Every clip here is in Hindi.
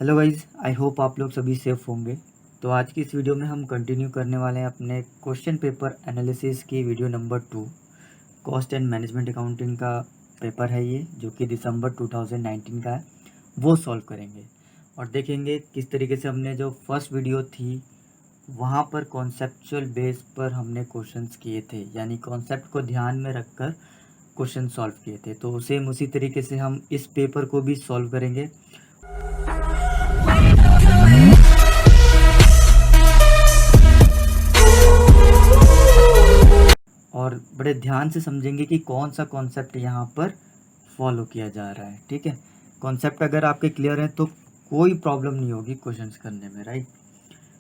हेलो गाइज, आई होप आप लोग सभी सेफ होंगे। तो आज की इस वीडियो में हम कंटिन्यू करने वाले हैं अपने क्वेश्चन पेपर एनालिसिस की video number 2। Cost and management accounting का पेपर है ये, जो कि दिसंबर 2019 का है। वो सॉल्व करेंगे और देखेंगे किस तरीके से हमने जो फर्स्ट वीडियो थी वहाँ पर कॉन्सेप्चुअल बेस पर हमने क्वेश्चंस किए थे, यानी कॉन्सेप्ट को ध्यान में रखकर क्वेश्चन सॉल्व किए थे। तो सेम उसी तरीके से हम इस पेपर को भी सॉल्व करेंगे और बड़े ध्यान से समझेंगे कि कौन सा कॉन्सेप्ट यहाँ पर फॉलो किया जा रहा है। ठीक है, कॉन्सेप्ट अगर आपके क्लियर है तो कोई प्रॉब्लम नहीं होगी क्वेश्चंस करने में, राइट।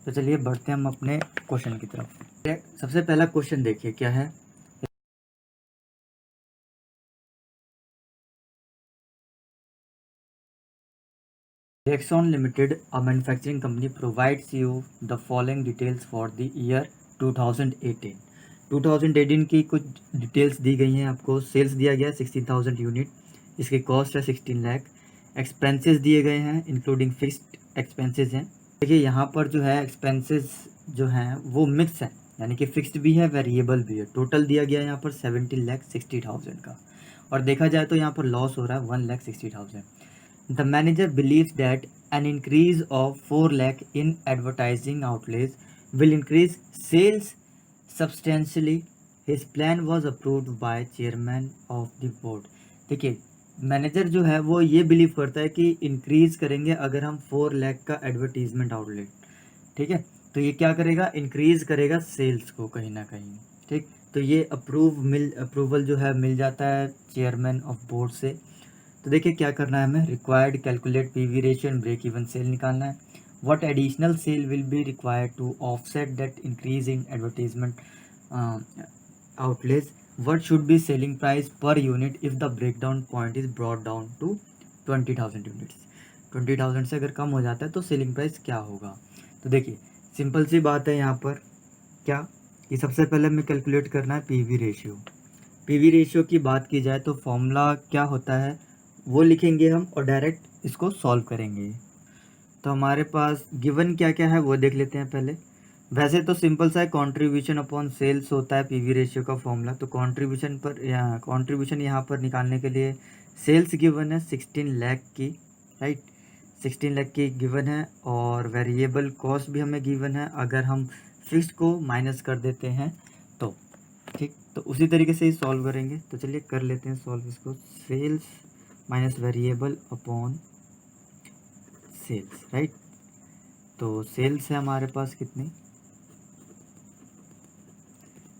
तो चलिए बढ़ते हैं हम अपने क्वेश्चन की तरफ। सबसे पहला क्वेश्चन देखिए क्या है। Rexon Limited, a manufacturing company, provides you the following details for the year 2018। 2018 की कुछ डिटेल्स दी गई हैं आपको। सेल्स दिया गया 16,000 यूनिट, इसकी कॉस्ट है 16 लाख। एक्सपेंसेस दिए गए हैं इंक्लूडिंग फिक्स्ड एक्सपेंसेस हैं। देखिए यहाँ पर जो है एक्सपेंसेस जो हैं वो मिक्स है, यानी कि फिक्स्ड भी है वेरिएबल भी है। टोटल दिया गया है यहाँ पर 17,60,000 का, और देखा जाए तो यहाँ पर लॉस हो रहा है 1,60,000। The manager believes that an increase of 4 lakh in advertising outlays will increase sales substantially. His plan was approved by chairman of the board। देखिए मैनेजर जो है वो ये बिलीव करता है कि इंक्रीज करेंगे अगर हम 4 लाख का एडवर्टीजमेंट आउटलेट, ठीक है, तो ये क्या करेगा, इंक्रीज करेगा सेल्स को कहीं ना कहीं। ठीक, तो ये अप्रूवल जो है मिल जाता है चेयरमैन ऑफ बोर्ड से। तो देखिए क्या करना है हमें, required calculate PV ratio and break even sale निकालना है। What additional sale will be required to offset that increase in advertisement outlay. What should be selling price per unit if the breakdown point is brought down to 20,000 units. 20,000 से अगर कम हो जाता है तो सेलिंग प्राइस क्या होगा। तो देखिए सिंपल सी बात है यहाँ पर क्या, कि सबसे पहले हमें कैलकुलेट करना है पीवी रेशियो। पीवी रेशियो की बात की जाए तो फॉर्मूला क्या होता है वो लिखेंगे हम और डायरेक्ट इसको सॉल्व करेंगे। तो हमारे पास गिवन क्या क्या है वो देख लेते हैं पहले। वैसे तो सिंपल सा है, कंट्रीब्यूशन अपॉन सेल्स होता है पीवी रेशियो का फॉर्मूला। तो कंट्रीब्यूशन यहाँ पर निकालने के लिए सेल्स गिवन है 16 लाख की, राइट, 16 लाख की गिवन है, और वेरिएबल कॉस्ट भी हमें गिवन है अगर हम फिक्स्ड को माइनस कर देते हैं तो। ठीक, तो उसी तरीके से ही सॉल्व करेंगे। तो चलिए कर लेते हैं सॉल्व इसको। Sales minus variable upon sales, right. तो सेल्स है हमारे पास कितनी,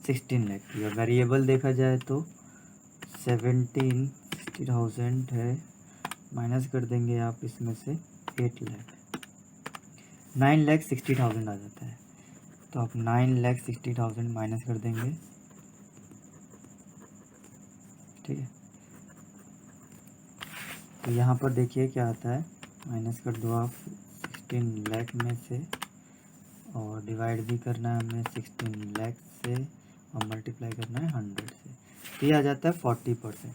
16 लाख की, और वेरिएबल देखा जाए तो 17,60,000 है। माइनस कर देंगे आप इसमें से 8 लाख, 9,60,000 आ जाता है। तो आप 9,60,000 माइनस कर देंगे, ठीक है। तो यहाँ पर देखिए क्या आता है, माइनस कर दो आप 16 लाख में से, और डिवाइड भी करना है हमें 16 लाख से, और मल्टीप्लाई करना है 100 से। तो ये आ जाता है 40%।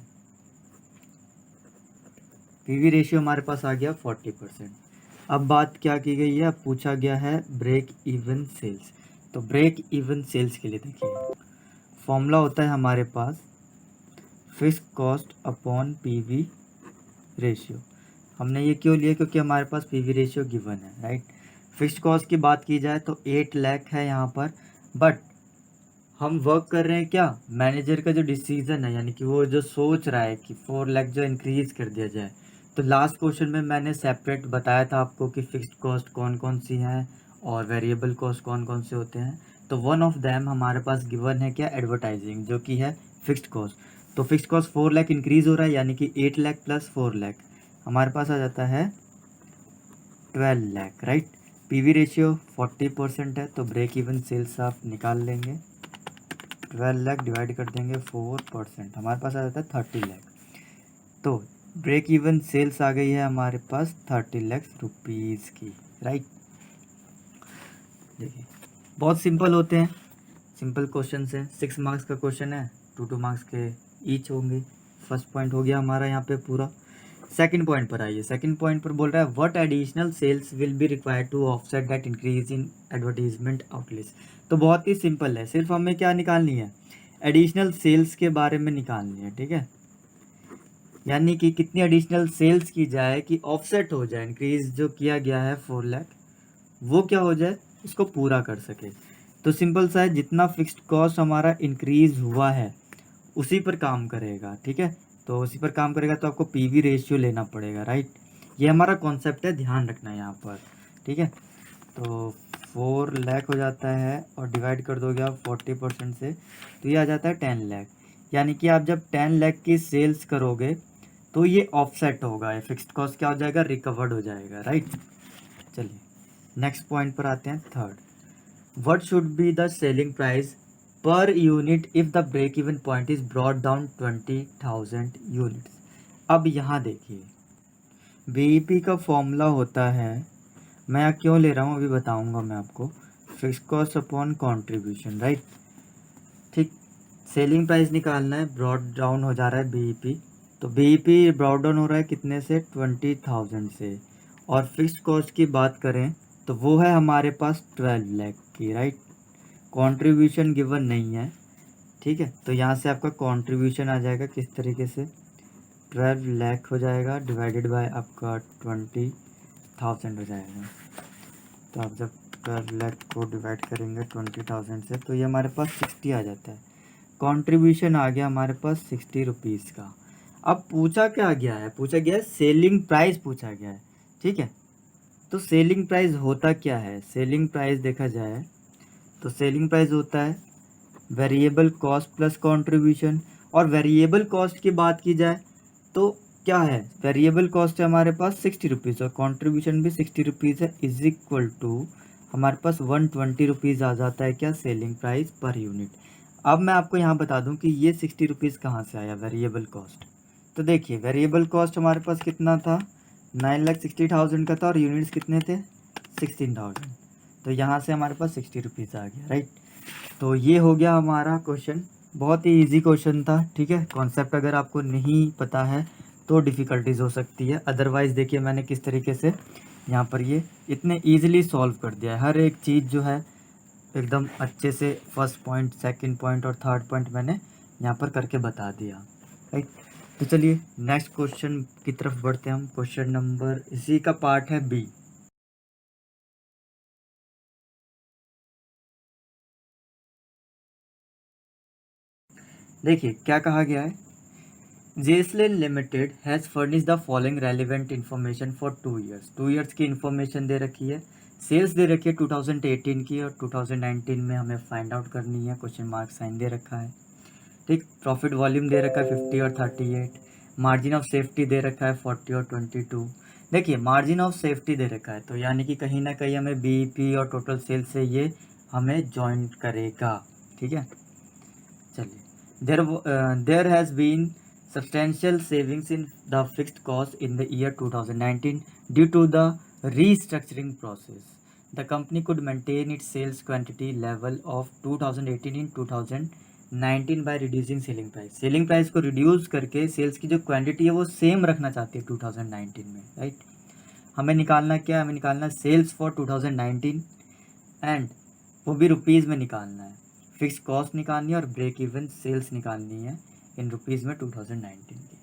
पीवी रेशियो हमारे पास आ गया 40%। अब बात क्या की गई है, अब पूछा गया है ब्रेक इवन सेल्स। तो ब्रेक इवन सेल्स के लिए देखिए फॉर्मूला होता है हमारे पास fixed cost upon PV ratio. हमने ये क्यों लिया, क्योंकि हमारे पास पीवी रेशियो गिवन है, राइट। फिक्स्ड कॉस्ट की बात की जाए तो 8 लाख है यहाँ पर, बट हम वर्क कर रहे हैं क्या, मैनेजर का जो डिसीजन है, यानी कि वो जो सोच रहा है कि 4 लाख जो इंक्रीज कर दिया जाए। तो लास्ट क्वेश्चन में मैंने सेपरेट बताया था आपको कि फिक्स्ड कॉस्ट कौन कौन सी हैं और वेरिएबल कॉस्ट कौन कौन से होते हैं। तो वन ऑफ दैम हमारे पास गिवन है क्या, एडवर्टाइजिंग, जो कि है फिक्स्ड कॉस्ट। तो फिक्स्ड कॉस्ट 4 लाख इंक्रीज हो रहा है, यानी कि 8 लाख प्लस 4 लाख हमारे पास आ जाता है 12 लाख, राइट। पीवी रेशियो 40% है, तो ब्रेक इवन सेल्स आप निकाल लेंगे। 12 लाख डिवाइड कर देंगे 4%, हमारे पास आ जाता है 30 लाख। तो ब्रेक इवन सेल्स आ गई है हमारे पास 30 लाख रुपीज़ की, राइट। देखिए बहुत सिंपल होते हैं, सिंपल क्वेश्चन है। 6 मार्क्स का क्वेश्चन है, 2 मार्क्स के ईच होंगे। फर्स्ट पॉइंट हो गया हमारा यहाँ पे पूरा। सेकंड पॉइंट पर आइए। सेकंड पॉइंट पर बोल रहा है what additional sales will be required to offset that increase in advertisement outlets. तो बहुत ही सिंपल है, सिर्फ हमें क्या निकालनी है, एडिशनल सेल्स के बारे में निकालनी है, ठीक है। यानी कि कितनी एडिशनल सेल्स की जाए कि ऑफसेट हो जाए, इंक्रीज जो किया गया है 4 लाख वो क्या हो जाए, इसको पूरा कर सके। तो सिंपल सा है, जितना फिक्स्ड कॉस्ट हमारा इंक्रीज हुआ है उसी पर काम करेगा, ठीक है। तो उसी पर काम करेगा तो आपको पीवी रेशियो लेना पड़ेगा, राइट। ये हमारा कॉन्सेप्ट है, ध्यान रखना है यहाँ पर, ठीक है। तो 4 लाख हो जाता है और डिवाइड कर दोगे आप 40% से, तो ये आ जाता है 10 लाख। यानी कि आप जब 10 लाख की सेल्स करोगे तो ये ऑफसेट होगा, ये फिक्स्ड कॉस्ट क्या हो जाएगा, रिकवर्ड हो जाएगा, राइट। चलिए नेक्स्ट पॉइंट पर आते हैं, third. What should be the selling price per unit if the break even point is brought down 20,000 units? अब यहाँ देखिए, बीईपी का फॉर्मूला होता है, मैं यहाँ क्यों ले रहा हूँ अभी बताऊँगा मैं आपको, fix cost upon contribution, right. ठीक, सेलिंग प्राइस निकालना है, ब्रॉड डाउन हो जा रहा है बीईपी, तो बीईपी ब्रॉड डाउन हो रहा है कितने से, 20,000 से। और फिक्स कॉस्ट की बात करें तो वो है हमारे पास 12 लाख की, राइट। कंट्रीब्यूशन गिवन नहीं है, ठीक है। तो यहाँ से आपका कंट्रीब्यूशन आ जाएगा किस तरीके से, 12 लाख हो जाएगा डिवाइडेड बाय आपका 20,000 हो जाएगा। तो आप जब 12 लाख को डिवाइड करेंगे 20,000 से तो ये हमारे पास 60 आ जाता है। कंट्रीब्यूशन आ गया हमारे पास 60 रुपीज़ का। अब पूछा क्या गया है, पूछा गया है सेलिंग प्राइस पूछा गया है, ठीक है। तो सेलिंग प्राइस होता क्या है, सेलिंग प्राइस देखा जाए तो सेलिंग प्राइस होता है वेरिएबल कॉस्ट प्लस कंट्रीब्यूशन। और वेरिएबल कॉस्ट की बात की जाए तो क्या है, वेरिएबल कॉस्ट है हमारे पास 60 रुपीज़ और कंट्रीब्यूशन भी 60 रुपीज़ है, इज इक्वल टू हमारे पास 120 रुपीज़ आ जाता है क्या, सेलिंग प्राइस पर यूनिट। अब मैं आपको यहाँ बता दूँ कि ये 60 रुपीज़ कहाँ से आया वेरिएबल कॉस्ट। तो देखिए वेरिएबल कॉस्ट हमारे पास कितना था, 9,60,000 का था और यूनिट्स कितने थे, 16,000। तो यहाँ से हमारे पास 60 रुपीज़ आ गया, राइट। तो ये हो गया हमारा क्वेश्चन, बहुत ही इजी क्वेश्चन था, ठीक है। कॉन्सेप्ट अगर आपको नहीं पता है तो डिफ़िकल्टीज हो सकती है, अदरवाइज़ देखिए मैंने किस तरीके से यहाँ पर ये इतने इजीली सॉल्व कर दिया है। हर एक चीज़ जो है एकदम अच्छे से फर्स्ट पॉइंट, सेकंड पॉइंट और थर्ड पॉइंट मैंने यहाँ पर करके बता दिया, राइट। तो चलिए नेक्स्ट क्वेश्चन की तरफ बढ़ते हैं हम। क्वेश्चन नंबर इसी का पार्ट है बी। देखिए क्या कहा गया है, Jeslin limited has furnish the following relevant information for 2 years. 2 years की इन्फॉर्मेशन दे रखी है, सेल्स दे रखी है 2018 की और 2019 में हमें फाइंड आउट करनी है, क्वेश्चन मार्क साइन दे रखा है, ठीक। प्रॉफिट वॉल्यूम दे रखा है 50 और 38, मार्जिन ऑफ सेफ्टी दे रखा है 40 और 22। देखिए मार्जिन ऑफ सेफ्टी दे रखा है तो यानी कि कहीं ना कहीं हमें बीईपी और टोटल सेल्स से ये हमें जॉइंट करेगा, ठीक है। चलिए there has been substantial savings in the fixed cost in the year 2019 due to the restructuring process. The company could maintain its sales quantity level of 2018 in 2019 by reducing selling price. Selling price को reduce करके sales की जो quantity है वो same रखना चाहती है 2019 में, right? हमें निकालना क्या है, हमें निकालना sales for 2019 एंड वो भी रुपीज़ में निकालना है, फिक्स कॉस्ट निकालनी है और ब्रेक इवन सेल्स निकालनी है इन रुपीज़ में 2019 की।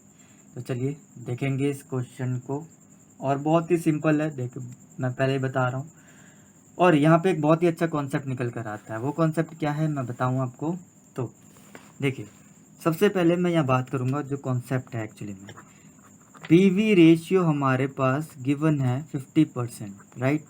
तो चलिए देखेंगे इस क्वेश्चन को, और बहुत ही सिंपल है, देखो मैं पहले ही बता रहा हूँ। और यहाँ पे एक बहुत ही अच्छा कॉन्सेप्ट निकल कर आता है, वो कॉन्सेप्ट क्या है मैं बताऊँ आपको। तो देखिए सबसे पहले मैं यहाँ बात करूँगा जो कॉन्सेप्ट है एक्चुअली में, पीवी रेशियो हमारे पास गिवन है 50%, राइट।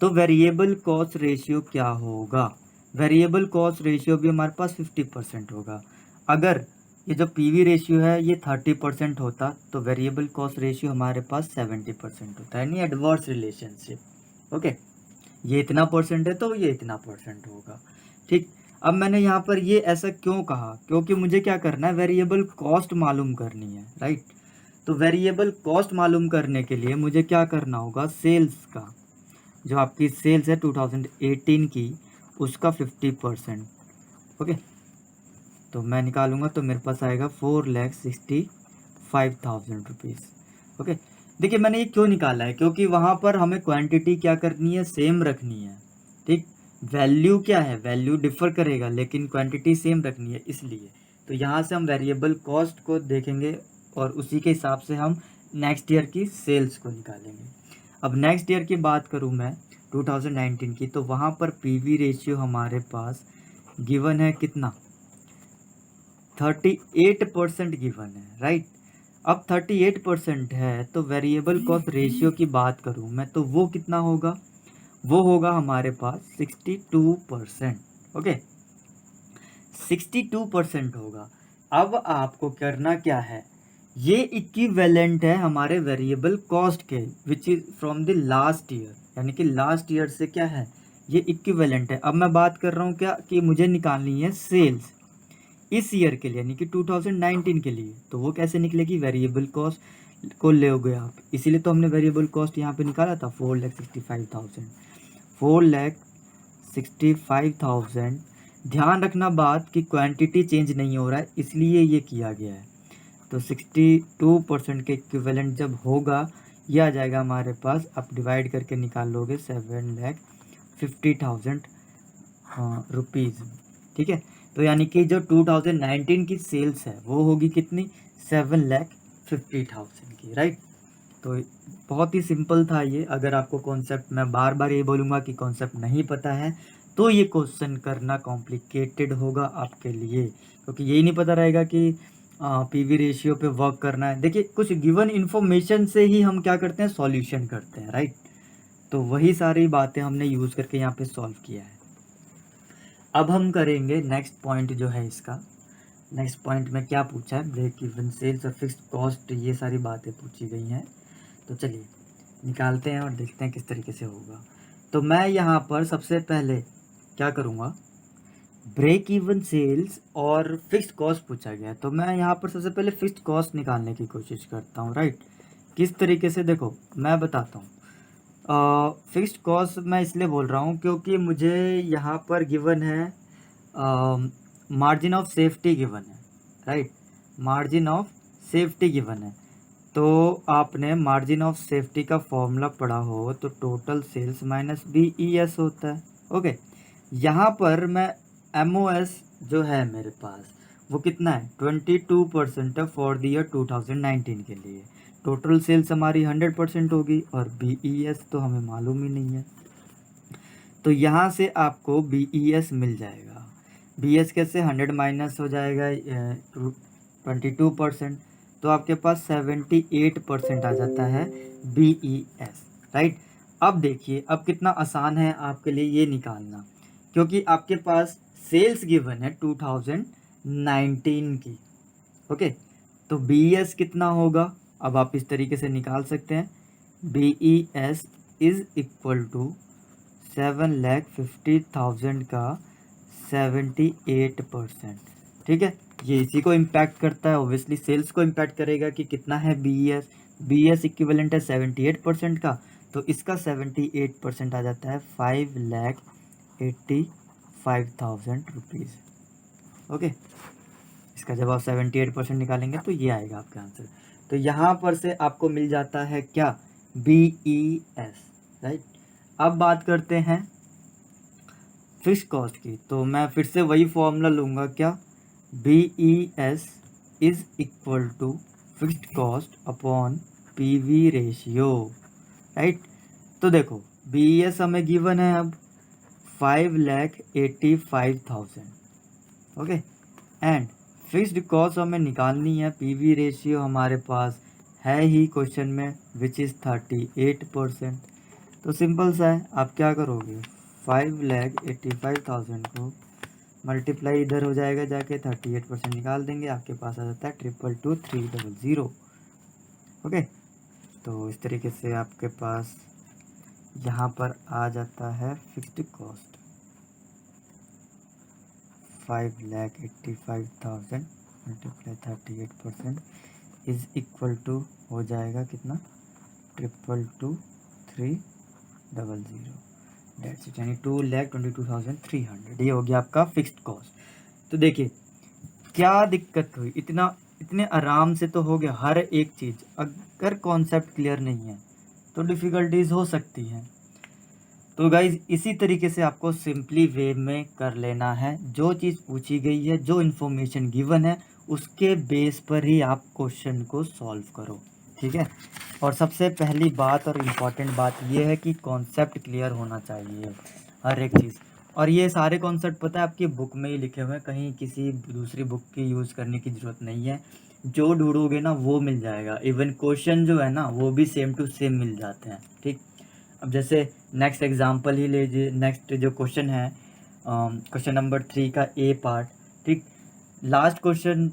तो वेरिएबल कॉस्ट रेशियो क्या होगा, वेरिएबल कॉस्ट रेशियो भी हमारे पास 50% होगा। अगर ये जो पीवी रेशियो है ये 30% होता तो वेरिएबल कॉस्ट रेशियो हमारे पास 70% होता है, यानी एडवर्स रिलेशनशिप, ओके। ये इतना परसेंट है तो ये इतना परसेंट होगा, ठीक। अब मैंने यहाँ पर ये ऐसा क्यों कहा, क्योंकि मुझे क्या करना है, वेरिएबल कॉस्ट मालूम करनी है, राइट। तो वेरिएबल कॉस्ट मालूम करने के लिए मुझे क्या करना होगा, सेल्स का जो आपकी सेल्स है 2018 की उसका 50%, ओके। तो मैं निकालूंगा तो मेरे पास आएगा 4,60,000, 5,000 रुपीज़। ओके, देखिए मैंने ये क्यों निकाला है, क्योंकि वहाँ पर हमें क्वांटिटी क्या करनी है, सेम रखनी है। ठीक, वैल्यू क्या है, वैल्यू डिफर करेगा लेकिन क्वांटिटी सेम रखनी है, इसलिए तो यहाँ से हम वेरिएबल कॉस्ट को देखेंगे और उसी के हिसाब से हम नेक्स्ट ईयर की सेल्स को निकालेंगे। अब नेक्स्ट ईयर की बात करूँ मैं 2019 की, तो वहाँ पर पीवी रेशियो हमारे पास गिवन है कितना, 38% गिवन है, राइट। अब 38% है तो वेरिएबल कॉस्ट रेशियो की बात करूँ मैं तो वो कितना होगा, वो होगा हमारे पास 62%। ओके, 62% होगा। अब आपको करना क्या है, ये इक्विवेलेंट है हमारे वेरिएबल कॉस्ट के which is from the last year, यानी कि लास्ट ईयर से क्या है, ये इक्विवेलेंट है। अब मैं बात कर रहा हूँ क्या कि मुझे निकालनी है सेल्स इस ईयर के लिए, यानी कि 2019 के लिए, तो वो कैसे निकलेगी, वेरिएबल कॉस्ट को लोगे आप, इसीलिए तो हमने वेरिएबल कॉस्ट यहाँ पे निकाला था 4,65,000। 4,65,000। ध्यान रखना बात कि क्वांटिटी चेंज नहीं हो रहा है, इसलिए ये किया गया है। तो 62% के इक्विवेलेंट जब होगा, ये आ जाएगा हमारे पास, आप डिवाइड करके निकाल लोगे 7,50,000 रुपीज़। ठीक है, तो यानी कि जो 2019 की सेल्स है वो होगी कितनी, 7,50,000 की, राइट। तो बहुत ही सिंपल था ये। अगर आपको कॉन्सेप्ट, मैं बार बार ये बोलूँगा कि कॉन्सेप्ट नहीं पता है तो ये क्वेश्चन करना कॉम्प्लिकेटेड होगा आपके लिए, क्योंकि यही नहीं पता रहेगा कि पीवी रेशियो पे वर्क करना है। देखिए कुछ गिवन इन्फॉर्मेशन से ही हम क्या करते हैं, सॉल्यूशन करते हैं, राइट। तो वही सारी बातें हमने यूज़ करके यहाँ पे सॉल्व किया है। अब हम करेंगे नेक्स्ट पॉइंट जो है इसका। नेक्स्ट पॉइंट में क्या पूछा है, ब्रेक इवन सेल्स और फिक्स्ड कॉस्ट, ये सारी बातें पूछी गई हैं। तो चलिए निकालते हैं और देखते हैं किस तरीके से होगा। तो मैं यहाँ पर सबसे पहले क्या करूँगा, ब्रेक इवन सेल्स और फिक्स्ड कॉस्ट पूछा गया है, तो मैं यहाँ पर सबसे पहले फिक्स्ड कॉस्ट निकालने की कोशिश करता हूँ, राइट। किस तरीके से, देखो मैं बताता हूँ। फिक्स्ड कॉस्ट मैं इसलिए बोल रहा हूँ क्योंकि मुझे यहाँ पर गिवन है मार्जिन ऑफ सेफ्टी गिवन है, right. Margin of safety given है, तो आपने मार्जिन ऑफ सेफ्टी का फॉर्मूला पढ़ा हो तो टोटल सेल्स माइनस BES होता है। ओके, यहाँ पर मैं MOS जो है मेरे पास वो कितना है, 22% है फॉर द ईयर 2019 के लिए। टोटल सेल्स हमारी 100% होगी और BES तो हमें मालूम ही नहीं है, तो यहाँ से आपको BES मिल जाएगा। BES कैसे, 100 माइनस हो जाएगा 22%, तो आपके पास 78% आ जाता है BES, राइट। अब देखिए, अब कितना आसान है आपके लिए ये निकालना, क्योंकि आपके पास सेल्स गिवन है 2019 की। ओके, तो BES कितना होगा, अब आप इस तरीके से निकाल सकते हैं, BES इज इक्वल टू 7,50,000 का 78%। ठीक है, ये इसी को इम्पैक्ट करता है, ऑब्वियसली सेल्स को इम्पैक्ट करेगा कि कितना है BES। BES इक्विवेलेंट है 78% का, तो इसका 78% आ जाता है 5,85,000 रुपीज़। ओके, इसका जब आप 78% निकालेंगे तो ये आएगा आपका आंसर। तो यहाँ पर से आपको मिल जाता है क्या, BES, राइट। अब बात करते हैं फिक्स्ड कॉस्ट की, तो मैं फिर से वही फॉर्मूला लूँगा, क्या, BES is equal to fixed cost upon PV ratio, right. तो देखो BES हमें गिवन है अब 5,85,000, ओके, एंड फिक्स्ड कॉस्ट हमें निकालनी है, PV रेशियो हमारे पास है ही क्वेश्चन में विच इज़ 38%। तो सिंपल सा है, आप क्या करोगे, 5,85,000 को मल्टीप्लाई इधर हो जाएगा जाके 38% निकाल देंगे, आपके पास आ जाता है 222,300। ओके, तो इस तरीके से आपके पास यहाँ पर आ जाता है fixed cost 5,85,000 multiply 38% is equal to हो जाएगा कितना, 222,300, डेट्स इट, यानी 2,22,300। ये हो गया आपका फिक्स्ड कॉस्ट। तो देखिए क्या दिक्कत हुई, इतना इतने आराम से तो हो गया हर एक चीज़। अगर कॉन्सेप्ट क्लियर नहीं है तो डिफ़िकल्टीज हो सकती हैं। तो गाइज इसी तरीके से आपको सिंपली वे में कर लेना है। जो चीज़ पूछी गई है, जो इन्फॉर्मेशन गिवन है, उसके बेस पर ही आप क्वेश्चन को सॉल्व करो, ठीक है। और सबसे पहली बात और इम्पॉर्टेंट बात यह है कि कॉन्सेप्ट क्लियर होना चाहिए हर एक चीज़। और ये सारे कॉन्सेप्ट पता है आपकी बुक में ही लिखे हुए हैं, कहीं किसी दूसरी बुक की यूज़ करने की ज़रूरत नहीं है। जो ढूंढोगे ना वो मिल जाएगा। इवन क्वेश्चन जो है ना वो भी सेम टू सेम मिल जाते हैं, ठीक। अब जैसे नेक्स्ट एग्जांपल ही लीजिए। नेक्स्ट जो क्वेश्चन है क्वेश्चन नंबर 3 का ए पार्ट, ठीक। लास्ट क्वेश्चन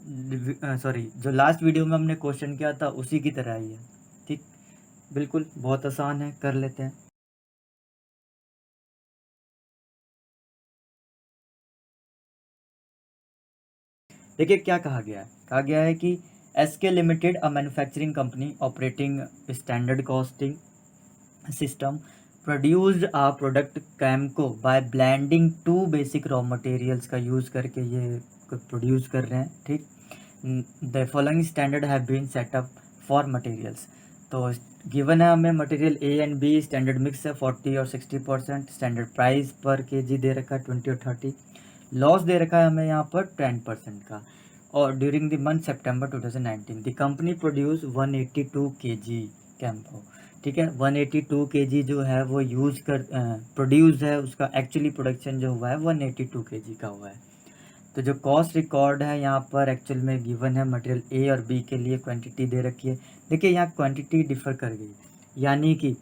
सॉरी जो लास्ट वीडियो में हमने क्वेश्चन किया था उसी की तरह ही है, ठीक। बिल्कुल बहुत आसान है, कर लेते हैं। देखिए क्या कहा गया है कि SK limited a manufacturing company operating standard costing system produced a product Camco by blending two basic raw materials का यूज़ करके ये प्रोड्यूस कर रहे हैं, ठीक। The following standard have been set up for materials. तो गिवन है हमें material A and B, standard mix है 40 और 60%, स्टैंडर्ड प्राइस पर केजी दे रखा है 20 और 30, लॉस दे रखा है हमें यहाँ पर 10% का। और during the month September 2019 the company produce 182 KG Campo, ठीक है। 182 केजी जो है वो यूज़ कर प्रोड्यूस है, उसका एक्चुअली प्रोडक्शन जो हुआ है 182 केजी का हुआ है। तो जो कॉस्ट रिकॉर्ड है यहाँ पर एक्चुअल में गिवन है मटेरियल ए और बी के लिए क्वांटिटी दे रखी है। देखिए यहाँ क्वांटिटी डिफर कर गई, यानी कि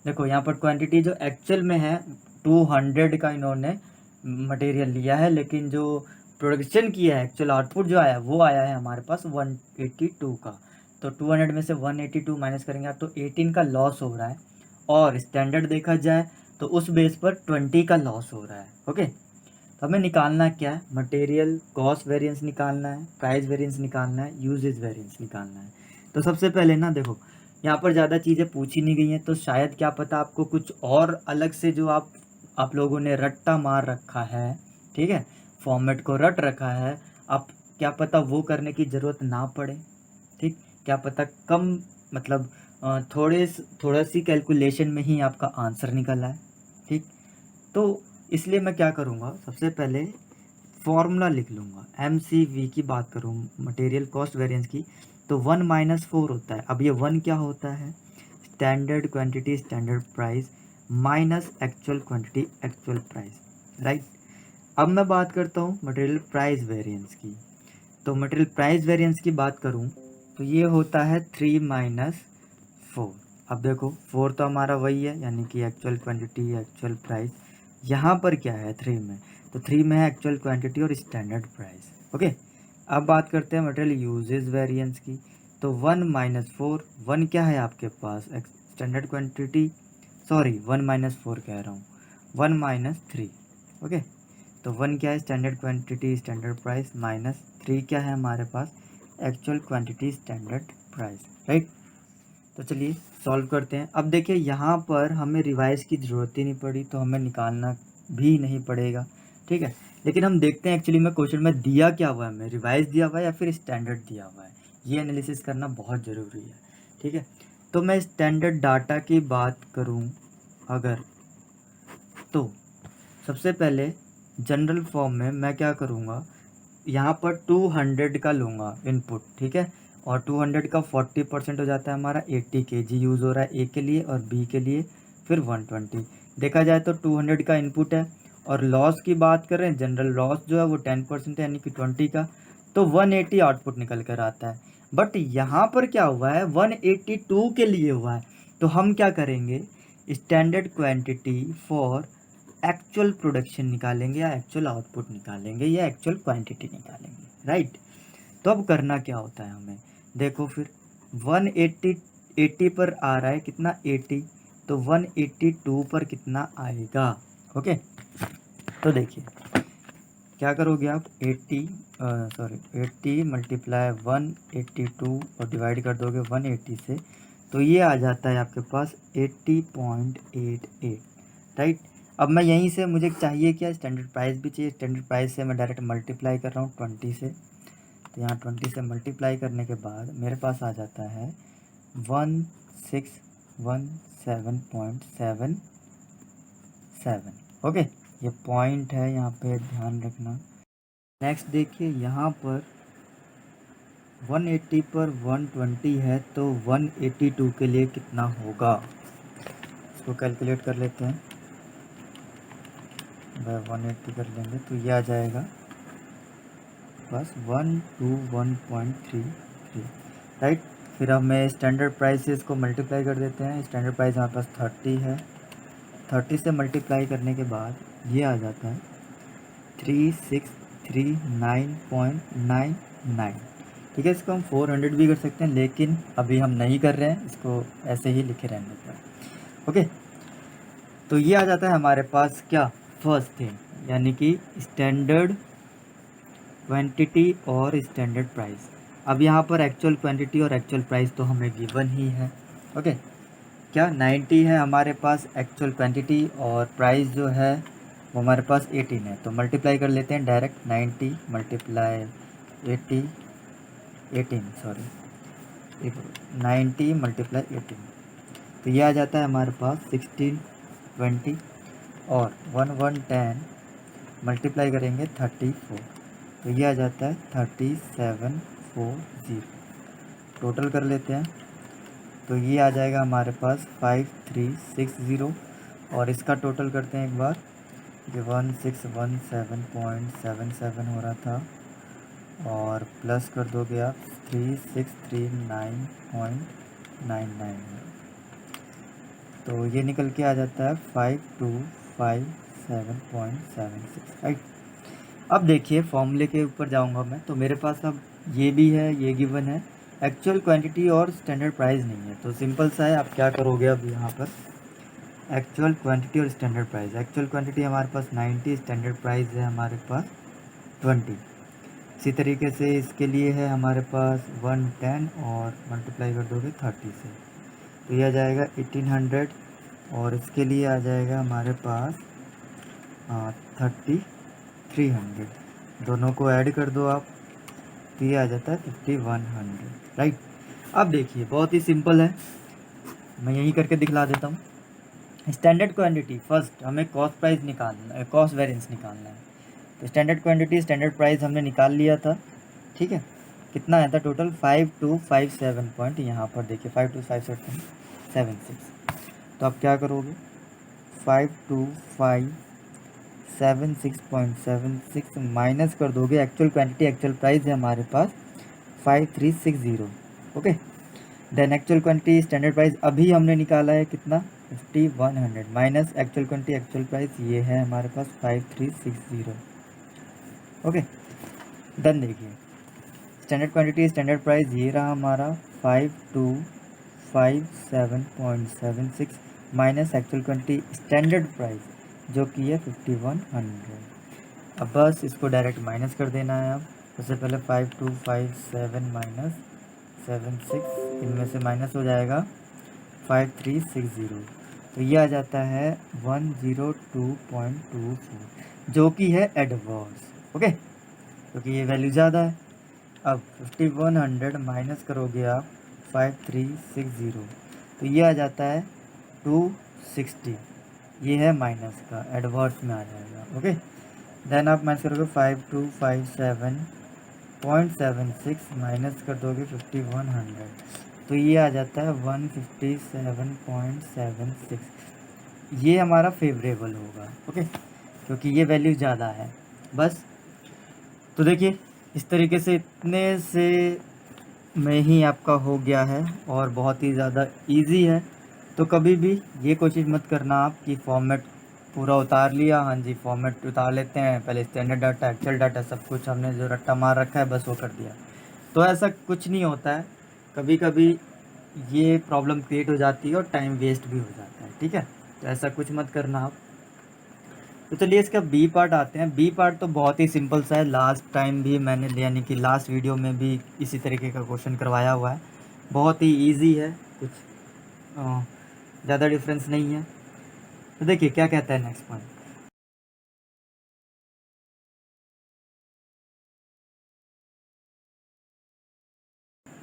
देखो यहाँ पर क्वांटिटी जो एक्चुअल में है 200 का इन्होंने मटेरियल लिया है, लेकिन जो प्रोडक्शन किया है एक्चुअल आउटपुट जो आया वो आया है हमारे पास 182 का। तो 200 में से 182 माइनस करेंगे आप तो 18 का लॉस हो रहा है। और स्टैंडर्ड देखा जाए तो उस बेस पर 20 का लॉस हो रहा है, ओके। तो हमें निकालना क्या है, मटेरियल कॉस्ट वेरिएंस निकालना है, प्राइस वेरिएंस निकालना है, यूजेज वेरिएंस निकालना है। तो सबसे पहले ना देखो यहाँ पर ज़्यादा चीज़ें पूछी नहीं गई हैं, तो शायद क्या पता आपको कुछ और अलग से जो आप लोगों ने रट्टा मार रखा है, ठीक है, फॉर्मेट को रट रखा है, आप क्या पता वो करने की ज़रूरत ना पड़े, ठीक। क्या पता कम मतलब थोड़ा सी कैलकुलेशन में ही आपका आंसर निकल आए, ठीक। तो इसलिए मैं क्या करूँगा, सबसे पहले फॉर्मूला लिख लूँगा। MCV की बात करूँ मटेरियल कॉस्ट वेरिएंस की, तो 1 - 4 होता है। अब ये 1 क्या होता है, standard quantity standard price minus actual quantity actual price, right. अब मैं बात करता हूँ मटेरियल प्राइस वेरिएंस की। तो मटेरियल प्राइस वेरिएंस की बात करूँ तो ये होता है 3 - 4। अब देखो 4 तो हमारा वही है, यानी कि एक्चुअल क्वांटिटी एक्चुअल प्राइस। यहाँ पर क्या है 3 में, तो 3 में है एक्चुअल क्वांटिटी और स्टैंडर्ड प्राइस, ओके। अब बात करते हैं मटेरियल यूजेज वेरिएंस की। तो 1 - 4, 1 क्या है आपके पास स्टैंडर्ड क्वांटिटी, सॉरी 1 - 4 कह रहा हूँ, 1 - 3, ओके। तो 1 क्या है standard quantity standard price, minus 3 क्या है हमारे पास actual quantity standard price, right. तो चलिए सॉल्व करते हैं। अब देखिए यहाँ पर हमें रिवाइज की ज़रूरत ही नहीं पड़ी, तो हमें निकालना भी नहीं पड़ेगा, ठीक है। लेकिन हम देखते हैं एक्चुअली में क्वेश्चन में दिया क्या हुआ है, हमें रिवाइज दिया हुआ है या फिर स्टैंडर्ड दिया हुआ है, ये एनालिसिस करना बहुत ज़रूरी है, ठीक है। तो मैं स्टैंडर्ड डाटा की बात करूँ अगर, तो सबसे पहले जनरल फॉर्म में मैं क्या करूँगा, यहाँ पर 200 का लूँगा इनपुट, ठीक है। और 200 का 40% हो जाता है हमारा 80 केजी यूज़ हो रहा है ए के लिए और बी के लिए फिर 120। देखा जाए तो 200 का इनपुट है और लॉस की बात कर रहे हैं, जनरल लॉस जो है वो 10% है, यानी कि 20 का, तो 180 आउटपुट निकल कर आता है। बट यहाँ पर क्या हुआ है 182 के लिए हुआ है, तो हम क्या करेंगे standard quantity for actual production निकालेंगे या एक्चुअल आउटपुट निकालेंगे या एक्चुअल क्वांटिटी निकालेंगे, राइट। तो अब करना क्या होता है हमें, देखो फिर 180 80 पर आ रहा है कितना 80, तो 182 पर कितना आएगा, ओके। तो देखिए क्या करोगे आप 80 मल्टीप्लाई 182 और डिवाइड कर दोगे 180 से, तो ये आ जाता है आपके पास 80.88, राइट। अब मैं यहीं से मुझे चाहिए क्या स्टैंडर्ड प्राइस भी चाहिए, स्टैंडर्ड प्राइस से मैं डायरेक्ट मल्टीप्लाई कर रहा हूँ 20 से, तो यहाँ 20 से मल्टीप्लाई करने के बाद मेरे पास आ जाता है 1617.77। ओके, ये पॉइंट है, यहाँ पे ध्यान रखना। नेक्स्ट देखिए, यहाँ पर 180 पर 120 है, तो 182 के लिए कितना होगा, इसको कैलकुलेट कर लेते हैं। 180 कर लेंगे तो ये आ जाएगा बस 121.33, राइट। फिर हमें स्टैंडर्ड प्राइस से इसको मल्टीप्लाई कर देते हैं। स्टैंडर्ड प्राइस हमारे पास 30 है, 30 से मल्टीप्लाई करने के बाद ये आ जाता है 3639.99। ठीक है, इसको हम 400 भी कर सकते हैं, लेकिन अभी हम नहीं कर रहे हैं, इसको ऐसे ही लिखे रहने देते हैं। ओके, तो ये आ जाता है हमारे पास क्या, फर्स्ट थिंग, यानी कि स्टैंडर्ड क्वांटिटी और स्टैंडर्ड प्राइस। अब यहाँ पर एक्चुअल क्वांटिटी और एक्चुअल प्राइस तो हमें गिवन ही है। ओके, क्या 90 है हमारे पास एक्चुअल क्वांटिटी, और प्राइस जो है वो हमारे पास 18 है, तो मल्टीप्लाई कर लेते हैं डायरेक्ट। 90 मल्टीप्लाई 80, 90 मल्टीप्लाई 18, तो ये आ जाता है हमारे पास 1620, और 1110 मल्टीप्लाई करेंगे 34, तो ये आ जाता है 3740। टोटल कर लेते हैं, तो ये आ जाएगा हमारे पास 5360, और इसका टोटल करते हैं एक बार। ये 1617.77 हो रहा था, और प्लस कर दोगे आप 3639.99, तो ये निकल के आ जाता है 5257.76, राइट। अब देखिए फॉर्मूले के ऊपर जाऊंगा मैं, तो मेरे पास अब ये भी है, ये गिवन है, एक्चुअल क्वांटिटी और स्टैंडर्ड प्राइस नहीं है, तो सिंपल सा है, आप क्या करोगे अब यहाँ पर एक्चुअल क्वांटिटी और स्टैंडर्ड प्राइस। एक्चुअल क्वांटिटी हमारे पास 90, स्टैंडर्ड प्राइस है हमारे पास 20। इसी तरीके से इसके लिए है हमारे पास 110, और मल्टीप्लाई कर दोगे 30 से, तो ये आ जाएगा 1800, और इसके लिए आ जाएगा हमारे पास 3300। दोनों को ऐड कर दो आप, तो ये आ जाता है 5100, राइट। अब देखिए बहुत ही सिंपल है, मैं यही करके दिखला देता हूँ। स्टैंडर्ड क्वांटिटी, फर्स्ट हमें कॉस्ट प्राइस निकालना है, कॉस्ट वेरिएंस निकालना है। तो स्टैंडर्ड क्वांटिटी स्टैंडर्ड प्राइस हमने निकाल लिया था, ठीक है। कितना आया था टोटल, 5257 पॉइंट, यहाँ पर देखिए 5257.76। तो आप क्या करोगे, 5257.76 माइनस कर दोगे एक्चुअल क्वांटिटी, एक्चुअल प्राइस है हमारे पास 5360। Okay, then actual quantity standard price अभी हमने निकाला है कितना, 5100, minus actual quantity actual price, ये है हमारे पास 5360। Okay, done. देखिए स्टैंडर्ड क्वांटिटी स्टैंडर्ड प्राइस ये रहा हमारा 5257.76 minus actual quantity standard price जो कि है 5100। अब बस इसको डायरेक्ट माइनस कर देना है। अब सबसे पहले 5257 माइनस 76, इनमें से माइनस हो जाएगा 5360, तो ये आ जाता है 102.24, जो कि है एडवर्स। ओके, क्योंकि ये वैल्यू ज़्यादा है। अब 5100 माइनस करोगे आप 5360, तो ये आ जाता है 260, ये है माइनस का, एडवर्स में आ जाएगा। ओके, देन आप माइनस करोगे 5257.76 माइनस कर दोगे 5100, तो ये आ जाता है 157.76, ये हमारा फेवरेबल होगा। ओके, क्योंकि ये वैल्यू ज़्यादा है। बस, तो देखिए इस तरीके से इतने से में ही आपका हो गया है, और बहुत ही ज़्यादा इजी है। तो कभी भी ये कोशिश मत करना आप कि फॉर्मेट पूरा उतार लिया, हाँ जी फॉर्मेट उतार लेते हैं, पहले स्टैंडर्ड डाटा एक्चुअल डाटा सब कुछ हमने जो रट्टा मार रखा है बस वो कर दिया, तो ऐसा कुछ नहीं होता है। कभी कभी ये प्रॉब्लम क्रिएट हो जाती है और टाइम वेस्ट भी हो जाता है, ठीक है। तो ऐसा कुछ मत करना आप। तो चलिए इसका बी पार्ट आते हैं। बी पार्ट तो बहुत ही सिंपल सा है, लास्ट टाइम भी मैंने यानी कि लास्ट वीडियो में भी इसी तरीके का क्वेश्चन करवाया हुआ है, बहुत ही इजी है, कुछ ज़्यादा डिफरेंस नहीं है। तो देखिए क्या कहता है next point.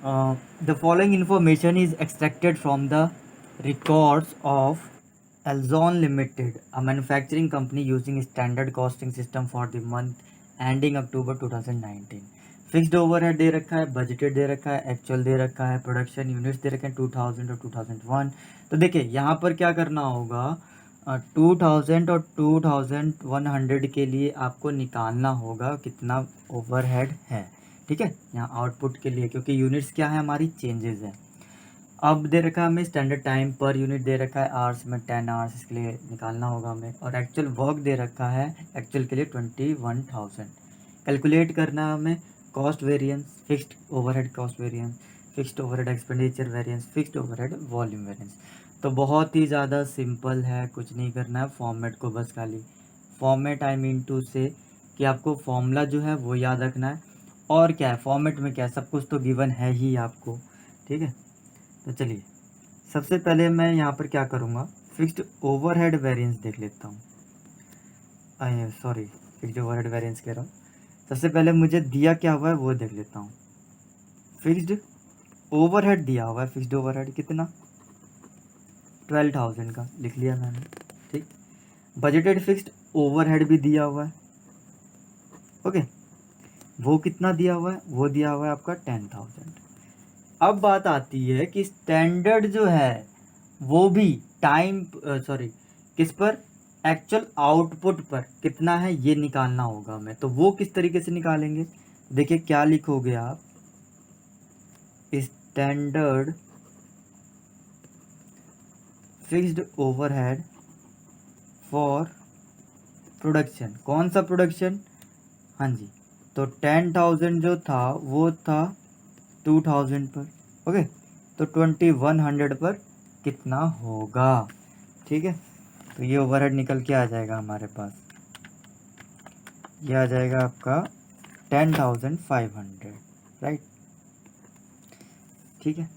The following information is extracted from the records of Elzon Limited, a manufacturing company using standard costing system for the month ending October 2019. Fixed overhead दे रखा है, बजटेड दे रखा है, एक्चुअल दे रखा है, प्रोडक्शन यूनिट्स दे रखे हैं 2000 और 2001। तो देखिए यहाँ पर क्या करना होगा, 2000 और 2100 के लिए आपको निकालना होगा कितना ओवरहेड है। ठीक है, यहाँ आउटपुट के लिए, क्योंकि यूनिट्स क्या है हमारी, चेंजेस है। अब दे रखा है हमें स्टैंडर्ड टाइम पर यूनिट दे रखा है आवर्स में 10 आवर्स, इसके लिए निकालना होगा हमें। और एक्चुअल वर्क दे रखा है एक्चुअल के लिए 21,000। कैलकुलेट करना है हमें cost variance, fixed overhead cost variance, fixed overhead expenditure variance, fixed overhead volume variance. तो बहुत ही ज़्यादा सिंपल है, कुछ नहीं करना है, फॉर्मेट को बस खाली फॉर्मेट आई मीन टू से कि आपको फॉर्मूला जो है वो याद रखना है। और क्या है फॉर्मेट में, क्या है, सब कुछ तो गिवन है ही आपको। ठीक है, तो चलिए सबसे पहले मैं यहाँ पर क्या करूँगा, फिक्स्ड ओवरहेड वेरिएंस देख लेता हूँ। सॉरी, फिक्स्ड ओवरहेड वेरिएंस कह रहा हूँ। सबसे पहले मुझे दिया क्या हुआ है वो देख लेता हूँ। फिक्स्ड ओवरहेड दिया हुआ है, फिक्स्ड ओवरहेड कितना, 12,000 का लिख लिया मैंने। ठीक, बजटेड फिक्स्ड ओवरहेड भी दिया हुआ है। ओके, वो कितना दिया हुआ है, वो दिया हुआ है आपका 10,000। अब बात आती है कि स्टैंडर्ड जो है वो भी टाइम सॉरी किस पर, एक्चुअल आउटपुट पर कितना है ये निकालना होगा हमें। तो वो किस तरीके से निकालेंगे, देखिए क्या लिखोगे आप, standard fixed overhead for production. कौन सा प्रोडक्शन, हाँ जी, तो 10,000 जो था वो था 2,000 पर। ओके, तो 2100 पर कितना होगा। ठीक है, तो ये ओवरहेड निकल के आ जाएगा हमारे पास, ये आ जाएगा आपका 10,500, राइट। ठीक है,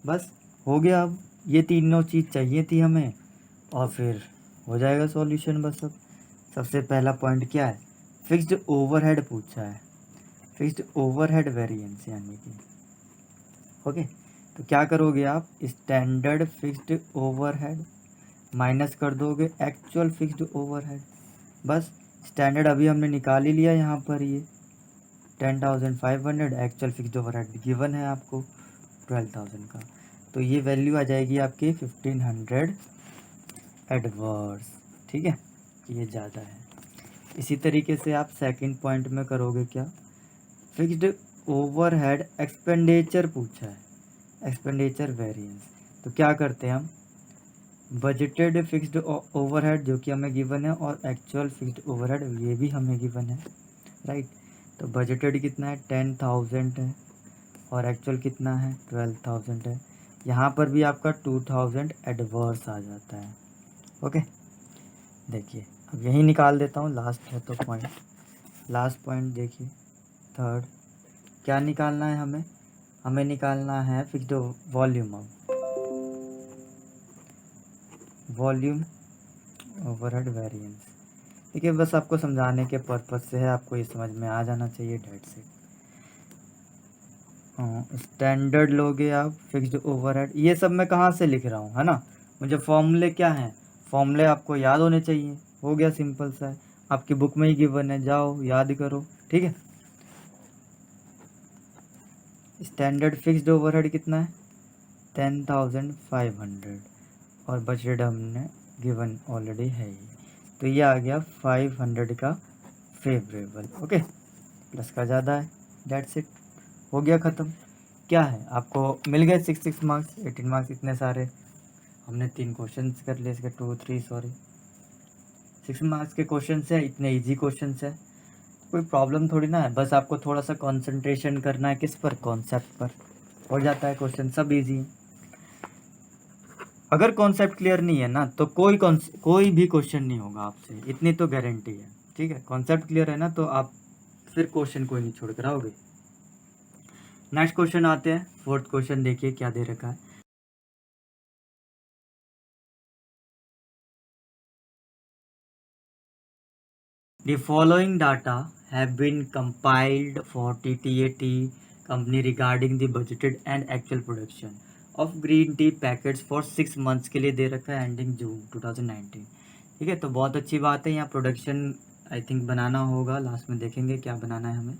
बस हो गया। अब ये तीनों चीज़ चाहिए थी हमें और फिर हो जाएगा सॉल्यूशन बस। अब सबसे पहला पॉइंट क्या है, फिक्स्ड ओवरहेड पूछा है, फिक्स्ड ओवरहेड वेरिएंस यानी कि। ओके, तो क्या करोगे आप, स्टैंडर्ड फिक्स्ड ओवरहेड माइनस कर दोगे एक्चुअल फिक्स्ड ओवरहेड। बस स्टैंडर्ड अभी हमने निकाल ही लिया यहाँ पर, ये 10,500, एक्चुअल फिक्स्ड ओवरहेड गिवन है आपको 12,000 का। तो ये वैल्यू आ जाएगी आपकी 1,500 एडवर्स। ठीक है, ये ज़्यादा है। इसी तरीके से आप सेकंड पॉइंट में करोगे क्या, फिक्स्ड ओवरहेड एक्सपेंडिचर पूछा है, एक्सपेंडिचर वेरिएंस। तो क्या करते हैं हम, बजटेड फिक्स्ड ओवरहेड जो कि हमें गिवन है और एक्चुअल फिक्स्ड ओवरहेड ये भी हमें गिवन है, राइट। तो बजटेड कितना है, 10,000 है और एक्चुअल कितना है, 12,000 है। यहाँ पर भी आपका 2,000 एडवर्स आ जाता है। ओके, देखिए अब यही निकाल देता हूँ, लास्ट है तो पॉइंट, लास्ट पॉइंट देखिए थर्ड, क्या निकालना है हमें, हमें निकालना है फिक्स्ड वॉल्यूम। अब वॉल्यूम ओवरहेड वेरिएंस, देखिए बस आपको समझाने के पर्पज से है, आपको ये समझ में आ जाना चाहिए, डेट से। स्टैंडर्ड लोगे आप फिक्स्ड ओवरहेड, ये सब मैं कहाँ से लिख रहा हूँ, है ना, मुझे फॉर्मूले क्या हैं, फॉर्मूले आपको याद होने चाहिए। हो गया, सिंपल सा है, आपकी बुक में ही गिवन है, जाओ याद करो। ठीक है, स्टैंडर्ड फिक्स्ड ओवरहेड कितना है, 10,500 और बजट हमने गिवन ऑलरेडी है ही, तो ये आ गया 500 का फेवरेबल। ओके, प्लस का ज़्यादा है, डेट्स इट, हो गया ख़त्म। क्या है, आपको मिल गए 6 मार्क्स, 18 मार्क्स, इतने सारे हमने 3 क्वेश्चन कर लिए इसके, 6 मार्क्स के क्वेश्चन है, इतने इजी क्वेश्चन है, कोई प्रॉब्लम थोड़ी ना है। बस आपको थोड़ा सा कंसंट्रेशन करना है, किस पर, कॉन्सेप्ट पर, हो जाता है क्वेश्चन, सब इजी है। अगर कॉन्सेप्ट क्लियर नहीं है ना तो कोई भी क्वेश्चन नहीं होगा आपसे, इतनी तो गारंटी है। ठीक है, कॉन्सेप्ट क्लियर है ना तो आप फिर क्वेश्चन कोई नहीं छोड़ कर आओगे। नेक्स्ट क्वेश्चन आते हैं, फोर्थ क्वेश्चन देखिए क्या दे रखा है। The following data have been compiled for TTAT company regarding the budgeted and actual production of green tea packets for 6 months के लिए दे रखा है एंडिंग जून 2019। ठीक है, तो बहुत अच्छी बात है। यहाँ प्रोडक्शन आई थिंक बनाना होगा, लास्ट में देखेंगे क्या बनाना है हमें।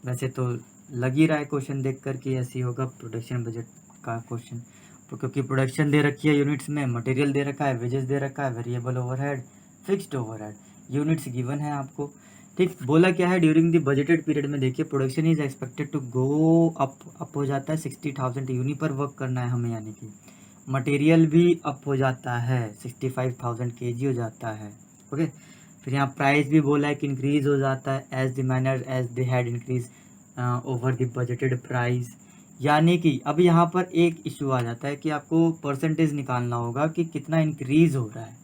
वैसे तो लग ही रहा है क्वेश्चन देख कर कि ऐसे ही होगा प्रोडक्शन बजट का क्वेश्चन, तो क्योंकि प्रोडक्शन दे रखी है यूनिट्स में, मटेरियल दे रखा है, वेजेस दे रखा है, variable overhead, fixed overhead, units given है आपको। ठीक, बोला क्या है, ड्यूरिंग द बजटेड पीरियड में देखिए production is expected to go up हो जाता है 60,000 यूनिट पर वर्क करना है हमें, यानी कि मटेरियल भी अप हो जाता है 65,000 kg हो जाता है। ओके, फिर यहाँ प्राइस भी बोला है कि इंक्रीज हो जाता है as the manner as they had increase over the budgeted price. यानी कि अब यहाँ पर एक इशू आ जाता है कि आपको परसेंटेज निकालना होगा कि कितना इंक्रीज हो रहा है,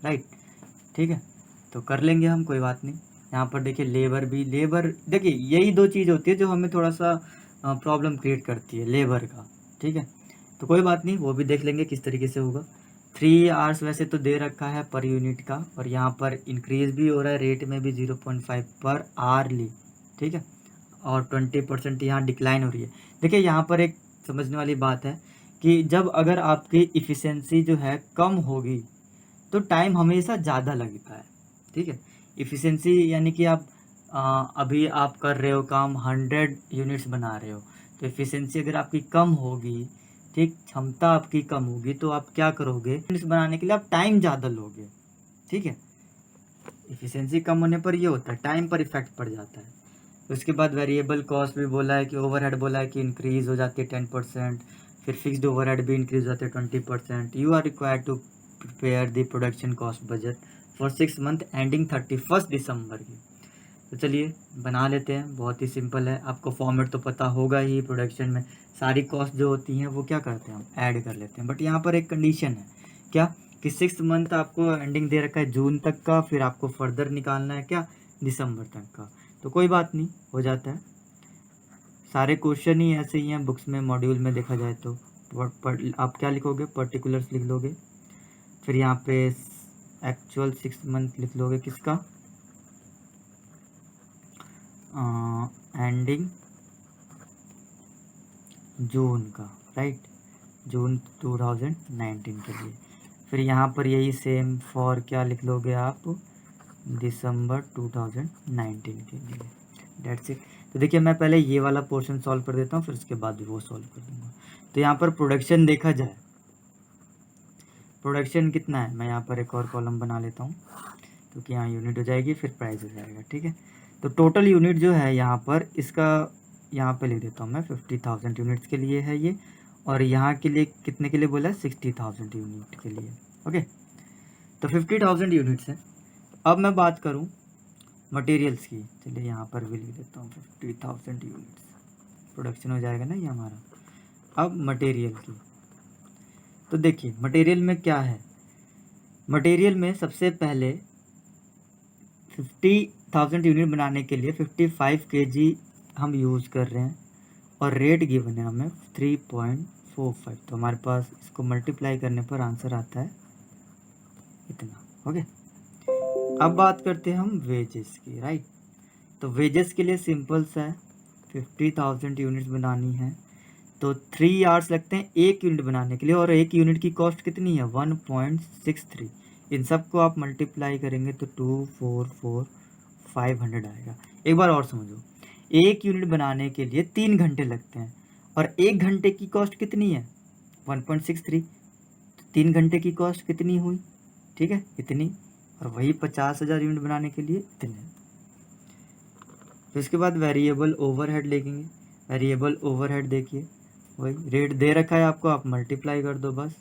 राइट। ठीक है, तो कर लेंगे हम, कोई बात नहीं। यहाँ पर देखिए लेबर देखिए यही दो चीज़ होती है जो हमें थोड़ा सा प्रॉब्लम क्रिएट करती है, लेबर का। ठीक है, तो कोई बात नहीं, वो भी देख लेंगे किस तरीके से होगा। 3 आवर्स वैसे तो दे रखा है पर यूनिट का, और यहाँ पर इंक्रीज भी हो रहा है रेट में भी 0.5 पर आवर्ली। ठीक है, और 20% यहाँ डिक्लाइन हो रही है। देखिए यहाँ पर एक समझने वाली बात है कि जब अगर आपकी इफ़िशेंसी जो है कम होगी तो टाइम हमेशा ज़्यादा लगता है। ठीक है, इफ़िशेंसी यानी कि आप अभी आप कर रहे हो काम 100 यूनिट्स बना रहे हो, तो इफ़िशेंसी अगर आपकी कम होगी, ठीक, क्षमता आपकी कम होगी, तो आप क्या करोगे, यूनिट्स बनाने के लिए आप टाइम ज़्यादा लोगे। ठीक है, इफ़िशेंसी कम होने पर ये होता है, टाइम पर इफेक्ट पड़ जाता है। उसके बाद वेरिएबल कॉस्ट भी बोला है कि ओवरहेड बोला है कि इंक्रीज़ हो जाती है 10%, फिर फिक्स्ड ओवरहेड भी इंक्रीज हो जाते हैं 20%। You are required to prepare the production cost budget for 6 month ending 31 December की। तो चलिए बना लेते हैं, बहुत ही सिंपल है। आपको फॉर्मेट तो पता होगा ही, प्रोडक्शन में सारी कॉस्ट जो होती हैं वो क्या करते हैं, हम ऐड कर लेते हैं। बट यहाँ पर एक कंडीशन है, क्या कि 6 मंथ आपको एंडिंग दे रखा है जून तक का, फिर आपको फर्दर निकालना है क्या, दिसंबर तक का। तो कोई बात नहीं, हो जाता है। सारे क्वेश्चन ही ऐसे ही हैं बुक्स में, मॉड्यूल में देखा जाए तो। आप क्या लिखोगे, पर्टिकुलर्स लिख लोगे, फिर यहाँ पे एक्चुअल 6 मंथ लिख लोगे किसका, एंडिंग जून का, राइट, जून 2019 के लिए। फिर यहाँ पर यही सेम फॉर क्या लिख लोगे आप, दिसंबर 2019 के लिए। That's it. तो देखिए मैं पहले ये वाला पोर्शन सॉल्व कर देता हूँ, फिर उसके बाद वो सॉल्व कर दूँगा। तो यहाँ पर प्रोडक्शन देखा जाए, प्रोडक्शन कितना है, मैं यहाँ पर एक और कॉलम बना लेता हूँ क्योंकि यहाँ यूनिट हो जाएगी फिर प्राइस हो जाएगा। ठीक है, तो टोटल यूनिट जो है यहाँ पर, इसका यहाँ पे लिख देता हूँ मैं 50,000 यूनिट्स के लिए है ये, और यहाँ के लिए कितने के लिए बोला है, 60,000 यूनिट के लिए। ओके, तो 50,000 यूनिट्स हैं। अब मैं बात करूँ मटेरियल्स की, चलिए यहाँ पर भी लिख देता हूँ 50,000 यूनिट्स, प्रोडक्शन हो जाएगा ना ये हमारा। अब मटेरियल की, तो देखिए मटेरियल में क्या है, मटेरियल में सबसे पहले 50,000 यूनिट बनाने के लिए 55 kg हम यूज़ कर रहे हैं, और रेट गिवन है हमें 3.45। तो हमारे पास इसको मल्टीप्लाई करने पर आंसर आता है इतना। ओके, अब बात करते हैं हम वेजेस की, राइट। तो वेजेस के लिए सिंपल सा है, 50,000 यूनिट्स बनानी है तो 3 आवर्स लगते हैं एक यूनिट बनाने के लिए, और एक यूनिट की कॉस्ट कितनी है, 1.63। इन सब को आप मल्टीप्लाई करेंगे तो 244,500 आएगा। एक बार और समझो, एक यूनिट बनाने के लिए 3 घंटे लगते हैं, और 1 घंटे की कॉस्ट कितनी है, 1.63। तो 3 घंटे की कॉस्ट कितनी हुई, ठीक है, इतनी, और वही 50,000 यूनिट बनाने के लिए इतने। तो इसके बाद वेरिएबल ओवरहेड लेंगे। वेरिएबल ओवरहेड देखिए वही रेट दे रखा है आपको, आप मल्टीप्लाई कर दो बस,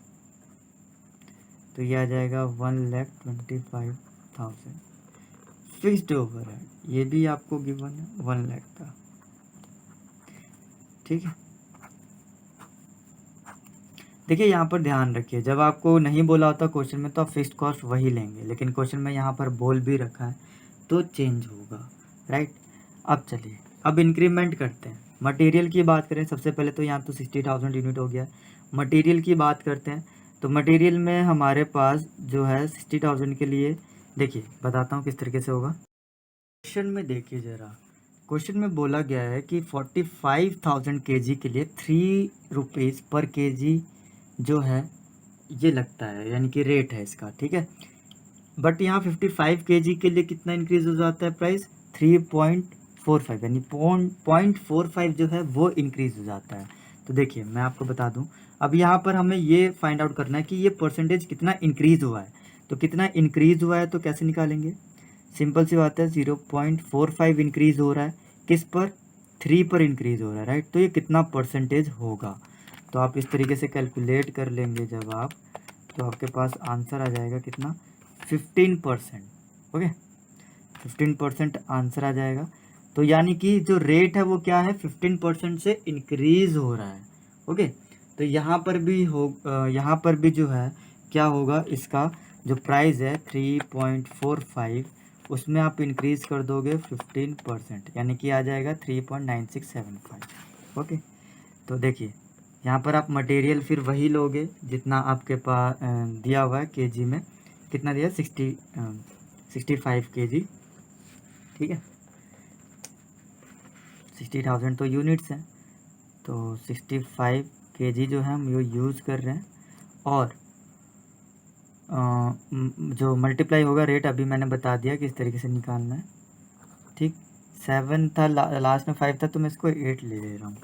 तो ये आ जाएगा 1,25,000। फिक्स्ड ओवरहेड ये भी आपको गिवन है 1 लाख का। ठीक है, देखिए यहाँ पर ध्यान रखिए, जब आपको नहीं बोला होता क्वेश्चन में तो आप फिक्स्ड कॉस्ट वही लेंगे, लेकिन क्वेश्चन में यहाँ पर बोल भी रखा है तो चेंज होगा, राइट। अब चलिए अब इंक्रीमेंट करते हैं। मटेरियल की बात करें, सबसे पहले तो यहाँ तो 60,000 यूनिट हो गया। मटेरियल की बात करते हैं, तो मटेरियल में हमारे पास जो है 60,000 के लिए, देखिए बताता हूँ किस तरीके से होगा। क्वेश्चन में देखिए ज़रा, क्वेश्चन में बोला गया है कि 45,000 kg के लिए 3 रुपीज़ पर kg जो है ये लगता है, यानी कि रेट है इसका, ठीक है। बट यहाँ 55 kg के लिए कितना इंक्रीज हो जाता है प्राइस, 3.45, यानी 0.45 जो है वो इंक्रीज हो जाता है। तो देखिए मैं आपको बता दूं, अब यहाँ पर हमें ये फाइंड आउट करना है कि ये परसेंटेज कितना इंक्रीज हुआ है। तो कितना इंक्रीज हुआ है तो कैसे निकालेंगे, सिंपल सी बात है, 0.45 इंक्रीज हो रहा है, किस पर, 3 पर इंक्रीज हो रहा है, राइट। तो ये कितना परसेंटेज होगा, तो आप इस तरीके से कैलकुलेट कर लेंगे जब आप, तो आपके पास आंसर आ जाएगा कितना, 15%। ओके, 15% आंसर आ जाएगा। तो यानी कि जो रेट है वो क्या है, 15% से इंक्रीज हो रहा है। ओके, तो यहाँ पर भी यहाँ पर भी जो है क्या होगा, इसका जो प्राइस है 3.45, उसमें आप इंक्रीज कर दोगे 15%, यानी कि आ जाएगा 3.9675। ओके, तो देखिए यहाँ पर आप मटेरियल फिर वही लोगे जितना आपके पास दिया हुआ है केजी में, कितना दिया, 65 kg, ठीक है। 60,000 तो यूनिट्स हैं, तो 65 kg जो है हम ये यूज़ कर रहे हैं। और जो मल्टीप्लाई होगा रेट अभी मैंने बता दिया कि इस तरीके से निकालना है, ठीक। 7 था, लास्ट में 5 था, तो मैं इसको 8 ले रहा हूँ,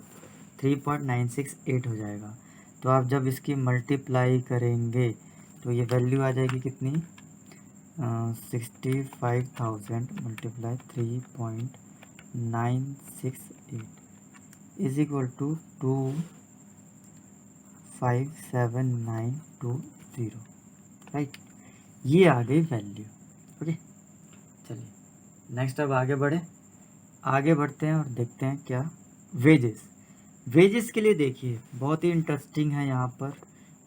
3.968 हो जाएगा। तो आप जब इसकी मल्टीप्लाई करेंगे तो ये वैल्यू आ जाएगी कितनी, 65,000 multiply 3.968 is equal to 257,920, right. ये आ गई वैल्यू। ओके, चलिए नेक्स्ट अब आगे बढ़ते हैं और देखते हैं क्या, वेजेस के लिए देखिए बहुत ही इंटरेस्टिंग है।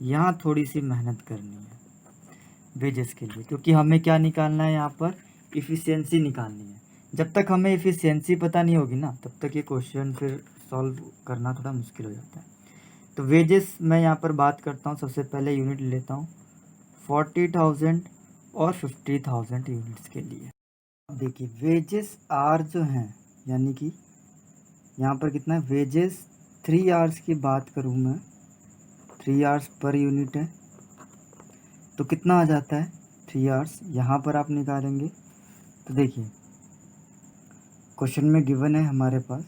यहाँ थोड़ी सी मेहनत करनी है वेजेस के लिए, क्योंकि हमें क्या निकालना है, यहाँ पर इफ़िशियंसी निकालनी है। जब तक हमें इफ़िशियंसी पता नहीं होगी ना, तब तक ये क्वेश्चन फिर सॉल्व करना थोड़ा मुश्किल हो जाता है। तो वेजेस मैं यहाँ पर बात करता हूँ, सबसे पहले यूनिट लेता हूँ 40,000 और 50,000 यूनिट्स के लिए। अब देखिए वेजेस आर जो हैं, यानी कि यहाँ पर कितना है वेजेस, 3 आवर्स की बात करूँ मैं, 3 आवर्स पर यूनिट है, तो कितना आ जाता है 3 आवर्स, यहाँ पर आप निकालेंगे। तो देखिए क्वेश्चन में गिवन है हमारे पास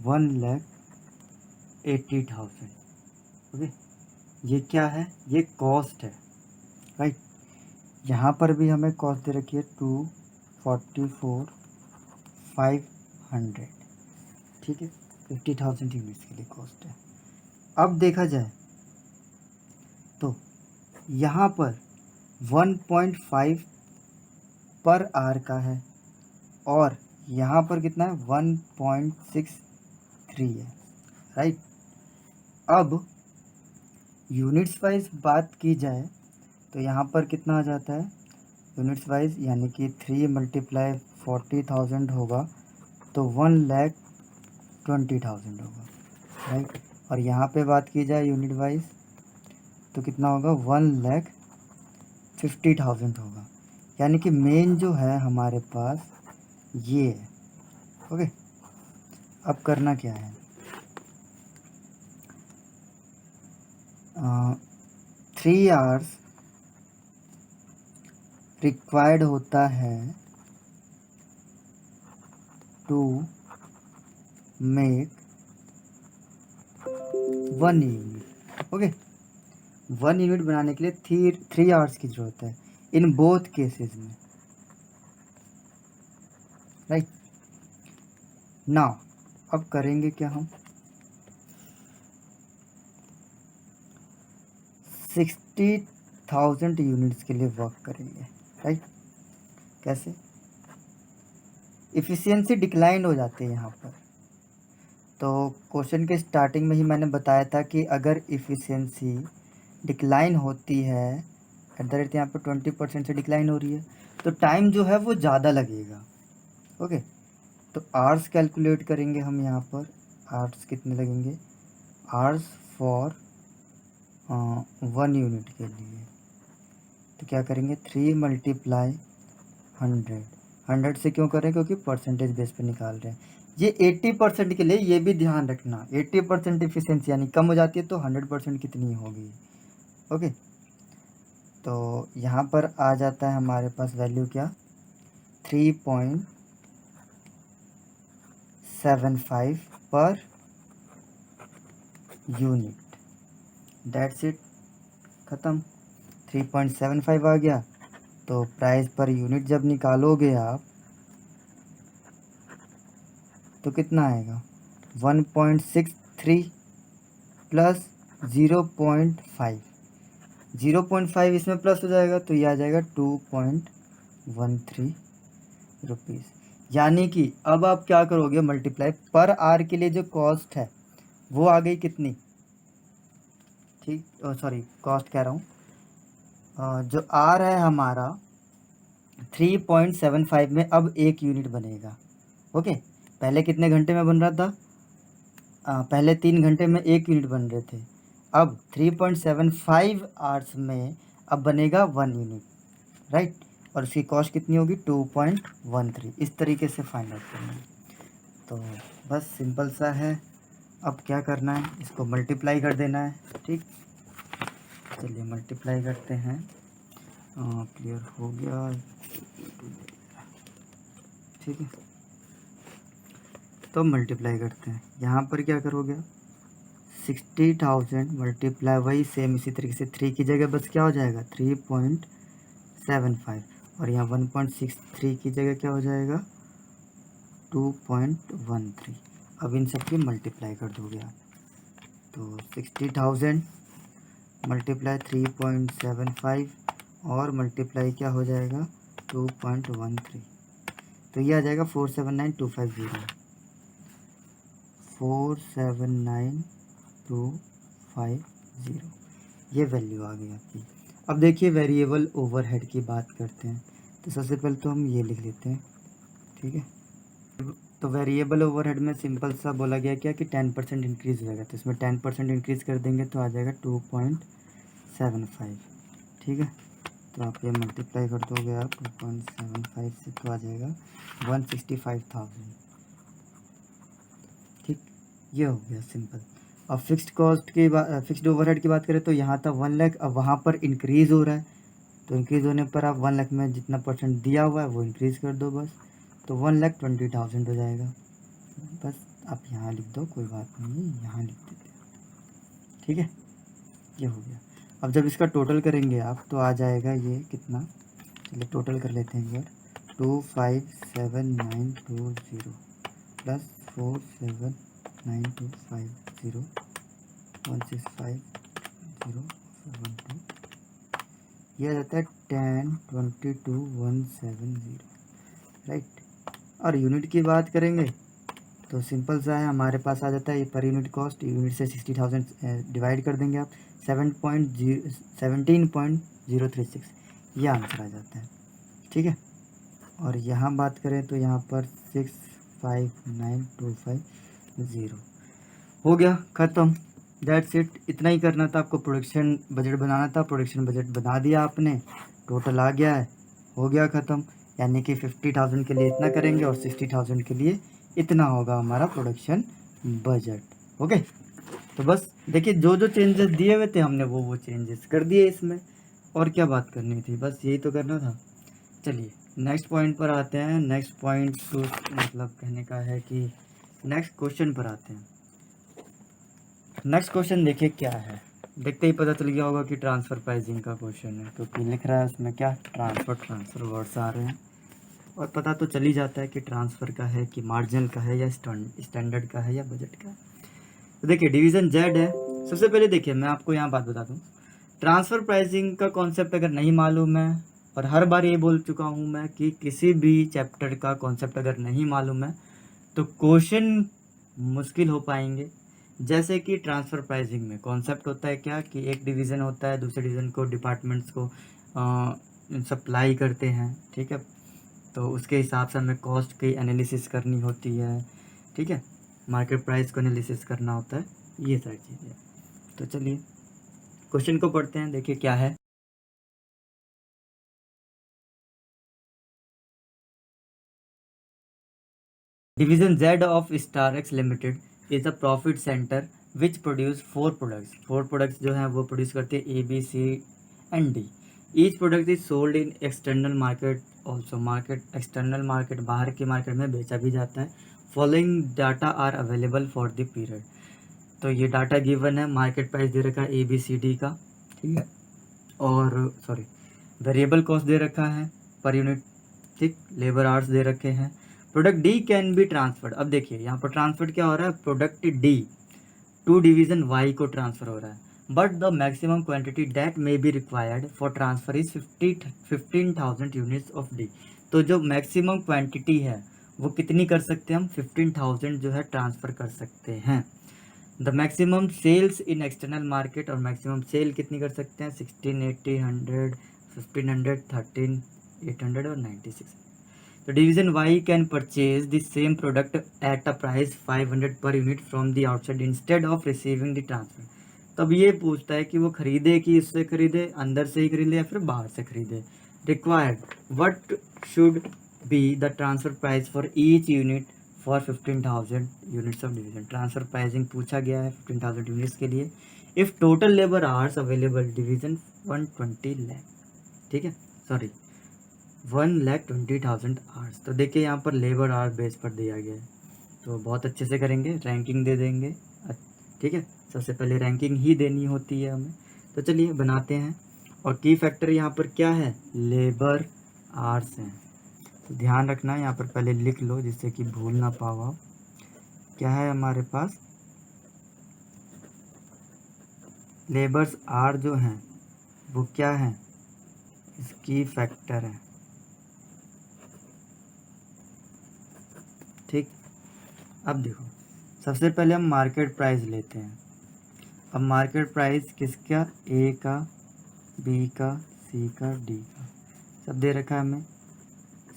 1,80,000। ओके, ये क्या है, ये कॉस्ट है, राइट। यहाँ पर भी हमें कॉस्ट दे रखी है 244,500, ठीक है, 50,000 यूनिट्स के लिए कॉस्ट है। अब देखा जाए तो यहाँ पर 1.5 पर आवर का है, और यहाँ पर कितना है 1.63 है, राइट। अब यूनिट्स वाइज बात की जाए तो यहाँ पर कितना आ जाता है यूनिट्स वाइज, यानी कि 3 मल्टीप्लाई 40,000 होगा तो 1,20,000 होगा, राइट। और यहाँ पे बात की जाए यूनिट वाइज तो कितना होगा, 1,50,000 होगा। यानी कि मेन जो है हमारे पास ये है। ओके, अब करना क्या है, 3 आवर्स रिक्वायर्ड होता है to make 1 unit. Okay, 1 unit बनाने के लिए 3 आवर्स की ज़रूरत है इन बोथ केसेस में, राइट। नाउ अब करेंगे क्या हम, 60,000 यूनिट्स के लिए वर्क करेंगे, राइट। कैसे, इफ़िशियंसी डिक्लाइन हो जाती है यहाँ पर। तो क्वेश्चन के स्टार्टिंग में ही मैंने बताया था कि अगर इफ़िशियंसी डिक्लाइन होती है, एट द रेट यहाँ पर 20% से डिक्लाइन हो रही है, तो टाइम जो है वो ज़्यादा लगेगा। ओके, तो आवर्स कैलकुलेट करेंगे हम यहाँ पर, आवर्स कितने लगेंगे, आवर्स फॉर 1 यूनिट के लिए। तो क्या करेंगे, 3 मल्टीप्लाई 100, 100 से क्यों कर रहे हैं? क्योंकि परसेंटेज बेस पे निकाल रहे हैं। ये 80% के लिए ये भी ध्यान रखना, 80% इफिशियंसी यानी कम हो जाती है तो 100% कितनी होगी। ओके, तो यहाँ पर आ जाता है हमारे पास वैल्यू क्या, 3.75 पर यूनिट। दैट्स इट, ख़त्म। 3.75 आ गया, तो प्राइस पर यूनिट जब निकालोगे आप तो कितना आएगा, 1.63 प्लस 0.5, 0.5 इसमें प्लस हो जाएगा तो ये आ जाएगा 2.13 रुपीज़। यानी कि अब आप क्या करोगे, मल्टीप्लाई पर आर के लिए जो कॉस्ट है वो आ गई कितनी, ठीक, सॉरी कॉस्ट कह रहा हूँ, जो आर है हमारा 3.75 में अब 1 यूनिट बनेगा। ओके, पहले कितने घंटे में बन रहा था, पहले 3 घंटे में 1 यूनिट बन रहे थे, अब 3.75 आवर्स में अब बनेगा 1 यूनिट, राइट। और उसकी कॉस्ट कितनी होगी, 2.13। इस तरीके से फाइंड आउट करना है। तो बस सिंपल सा है, अब क्या करना है, इसको मल्टीप्लाई कर देना है, ठीक। चलिए मल्टीप्लाई करते हैं, क्लियर हो गया, ठीक है। तो मल्टीप्लाई करते हैं, यहाँ पर क्या करोगे, 60,000 मल्टीप्लाई, वही सेम इसी तरीके से 3 की जगह बस क्या हो जाएगा 3.75, और यहाँ 1.63 की जगह क्या हो जाएगा 2.13। अब इन सब की मल्टीप्लाई कर दोगे आप, तो 60,000 मल्टीप्लाई 3.75 और मल्टीप्लाई क्या हो जाएगा 2.13, तो ये आ जाएगा 479250, 479250, ये वैल्यू आ गई आपकी। अब देखिए वेरिएबल ओवरहेड की बात करते हैं, तो सबसे पहले तो हम ये लिख लेते हैं, ठीक है। तो वेरिएबल ओवरहेड में सिंपल सा बोला गया क्या कि 10% इंक्रीज़ हो जाएगा, तो इसमें 10% इंक्रीज़ कर देंगे तो आ जाएगा 2.75, ठीक है। तो आप ये मल्टीप्लाई कर दोगे आप 2.75 से तो आ जाएगा 165,000, ठीक। ये हो गया सिंपल। अब फिक्स्ड कॉस्ट की बात, फिक्स्ड ओवरहेड की बात करें तो यहाँ था 1 लाख, अब वहाँ पर इंक्रीज़ हो रहा है, तो इंक्रीज़ होने पर आप 1 लाख में जितना परसेंट दिया हुआ है वो इंक्रीज़ कर दो बस, तो 1,20,000 हो जाएगा। बस आप यहाँ लिख दो, कोई बात नहीं है, यहाँ लिख देते हैं, ठीक है। ये हो गया। अब जब इसका टोटल करेंगे आप तो आ जाएगा ये कितना, चलिए टोटल कर लेते हैं एक बार, 257,920 प्लस 479,250 165,072, ये आ जाता है 1022,170, राइट। और यूनिट की बात करेंगे तो सिंपल सा है, हमारे पास आ जाता है ये पर यूनिट कॉस्ट, यूनिट से 60,000 डिवाइड कर देंगे आप, 17.036, ये आंसर आ जाता है, ठीक है। और यहाँ बात करें तो यहाँ पर 659,250 हो गया, ख़त्म। दैट्स इट, इतना ही करना था आपको, प्रोडक्शन बजट बनाना था, प्रोडक्शन बजट बना दिया आपने, टोटल आ गया है, हो गया ख़त्म। यानी कि 50,000 के लिए इतना करेंगे और 60,000 के लिए इतना होगा हमारा प्रोडक्शन बजट। ओके, तो बस देखिए जो जो चेंजेस दिए हुए थे हमने वो चेंजेस कर दिए इसमें, और क्या बात करनी थी, बस यही तो करना था। चलिए नेक्स्ट पॉइंट पर आते हैं, नेक्स्ट पॉइंट तो मतलब कहने का है कि नेक्स्ट क्वेश्चन पर आते हैं। नेक्स्ट क्वेश्चन देखिए क्या है, देखते ही पता चल गया होगा कि ट्रांसफ़र प्राइसिंग का क्वेश्चन है, क्योंकि लिख रहा है उसमें क्या, ट्रांसफ़र वर्ड्स आ रहे हैं, और पता तो चल ही जाता है कि ट्रांसफ़र का है कि मार्जिनल का है या स्टैंडर्ड का है या बजट का है। तो देखिए डिवीज़न जेड है। सबसे पहले देखिए मैं आपको यहाँ बात बता दूँ, ट्रांसफ़र प्राइसिंग का कॉन्सेप्ट अगर नहीं मालूम है, और हर बार ये बोल चुका हूँ मैं कि किसी भी चैप्टर का कॉन्सेप्ट अगर नहीं मालूम है तो क्वेश्चन मुश्किल हो पाएंगे। जैसे कि ट्रांसफ़र प्राइसिंग में कॉन्सेप्ट होता है क्या कि एक डिवीज़न होता है, दूसरे डिवीज़न को डिपार्टमेंट्स को सप्लाई करते हैं, ठीक है। तो उसके हिसाब से हमें कॉस्ट की एनालिसिस करनी होती है, ठीक है, मार्केट प्राइस को एनालिसिस करना होता है, ये सारी चीज़ें। तो चलिए क्वेश्चन को पढ़ते हैं, देखिए क्या है। Division Z of Starex limited is a profit centre which produce four products जो हैं वो प्रोड्यूस करते हैं ABCD। Each product is sold in external market also, external market बाहर के मार्केट में बेचा भी जाता है। Following data are available for the period. तो ये डाटा गिवन है, मार्केट प्राइस दे रखा है ABCD का, ठीक है, और वेरिएबल कॉस्ट दे रखा है पर यूनिट, ठीक, लेबर आवर्स दे रखे हैं। Product D can be transferred. अब देखिए यहाँ पर ट्रांसफर्ड क्या हो रहा है, product D to division Y को ट्रांसफर हो रहा है, but the maximum quantity that may be required for transfer is 15,000 units of D. तो जो मैक्सिमम क्वांटिटी है वो कितनी कर सकते हैं हम, 15,000 जो है ट्रांसफ़र कर सकते हैं। The maximum sales in external market, और मैक्सिमम सेल कितनी कर सकते हैं, 16, 80, 100, 1500, 13, 800 और 96। तो division Y can purchase the same product at a price 500 per unit from the outside instead of receiving the transfer. तब ये पूछता है कि वो खरीदे कि इससे खरीदे, अंदर से ही खरीदे या फिर बाहर से खरीदे। Required what should be the transfer price for each unit for 15,000 units of division. Transfer pricing पूछा गया है 15,000 यूनिट्स के लिए। If total labour hours available division 120 lakh, ठीक है, सॉरी 1,20,000 आवर्स। तो देखिए यहाँ पर लेबर आवर बेस पर दिया गया है, तो बहुत अच्छे से करेंगे, रैंकिंग दे देंगे, ठीक है, सबसे पहले रैंकिंग ही देनी होती है हमें। तो चलिए बनाते हैं, और की फैक्टर यहाँ पर क्या है, लेबर आवर्स हैं। तो ध्यान रखना यहाँ पर पहले लिख लो जिससे कि भूल ना पाओ आप। क्या है हमारे पास, लेबर्स आर जो हैं वो क्या है, इसकी फैक्टर है, ठीक। अब देखो सबसे पहले हम मार्केट प्राइस लेते हैं। अब मार्केट प्राइस किसका, ए का, बी का, सी का, डी का, सब दे रखा है हमें,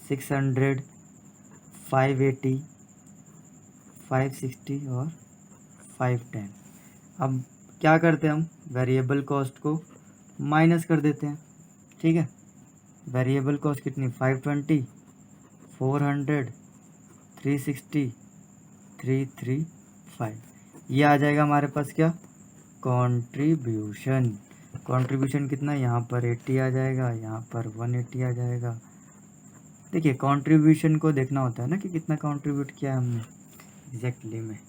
600, 580, 560 और 510। अब क्या करते हैं हम, वेरिएबल कॉस्ट को माइनस कर देते हैं, ठीक है। वेरिएबल कॉस्ट कितनी, 520, 400, 360, 335। ये आ जाएगा हमारे पास क्या, कंट्रीब्यूशन। कंट्रीब्यूशन कितना, यहाँ पर 80 आ जाएगा, यहाँ पर 180 आ जाएगा। देखिए कंट्रीब्यूशन को देखना होता है ना कि कितना कंट्रीब्यूट किया हमने एग्जैक्टली में।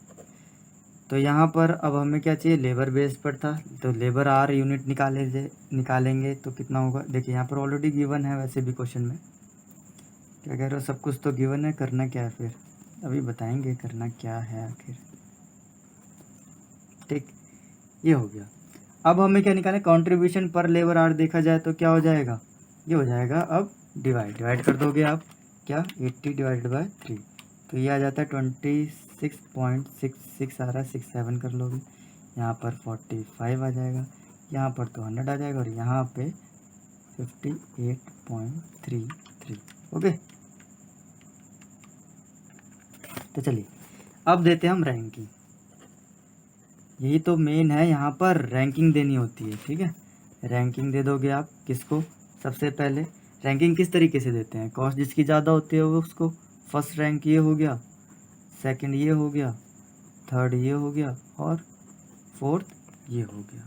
तो यहाँ पर अब हमें क्या चाहिए, लेबर बेस पर था, तो लेबर आर यूनिट निकालेंगे तो कितना होगा। देखिए यहाँ पर ऑलरेडी गिवन है, वैसे भी क्वेश्चन में क्या कह रहे हो, सब कुछ तो गिवन है, करना क्या है फिर, अभी बताएंगे करना क्या है आखिर, ठीक। ये हो गया। अब हमें क्या निकालें, कंट्रीब्यूशन पर लेबर आवर देखा जाए तो क्या हो जाएगा, ये हो जाएगा। अब डिवाइड कर दोगे आप, क्या 80 डिवाइडेड बाय 3, तो ये आ जाता है 26.66 आ रहा है, 67 कर लोगे, यहाँ पर 45 आ जाएगा, यहाँ पर तो 100 आ जाएगा, और यहाँ पे 58.33। ओके, तो चलिए अब देते हैं हम रैंकिंग। यही तो मेन है, यहाँ पर रैंकिंग देनी होती है, ठीक है। रैंकिंग दे दोगे आप किसको, सबसे पहले रैंकिंग किस तरीके से देते हैं, कॉस्ट जिसकी ज़्यादा होती है वो उसको फर्स्ट रैंक ये हो गया, सेकंड ये हो गया, थर्ड ये हो गया, और फोर्थ ये हो गया।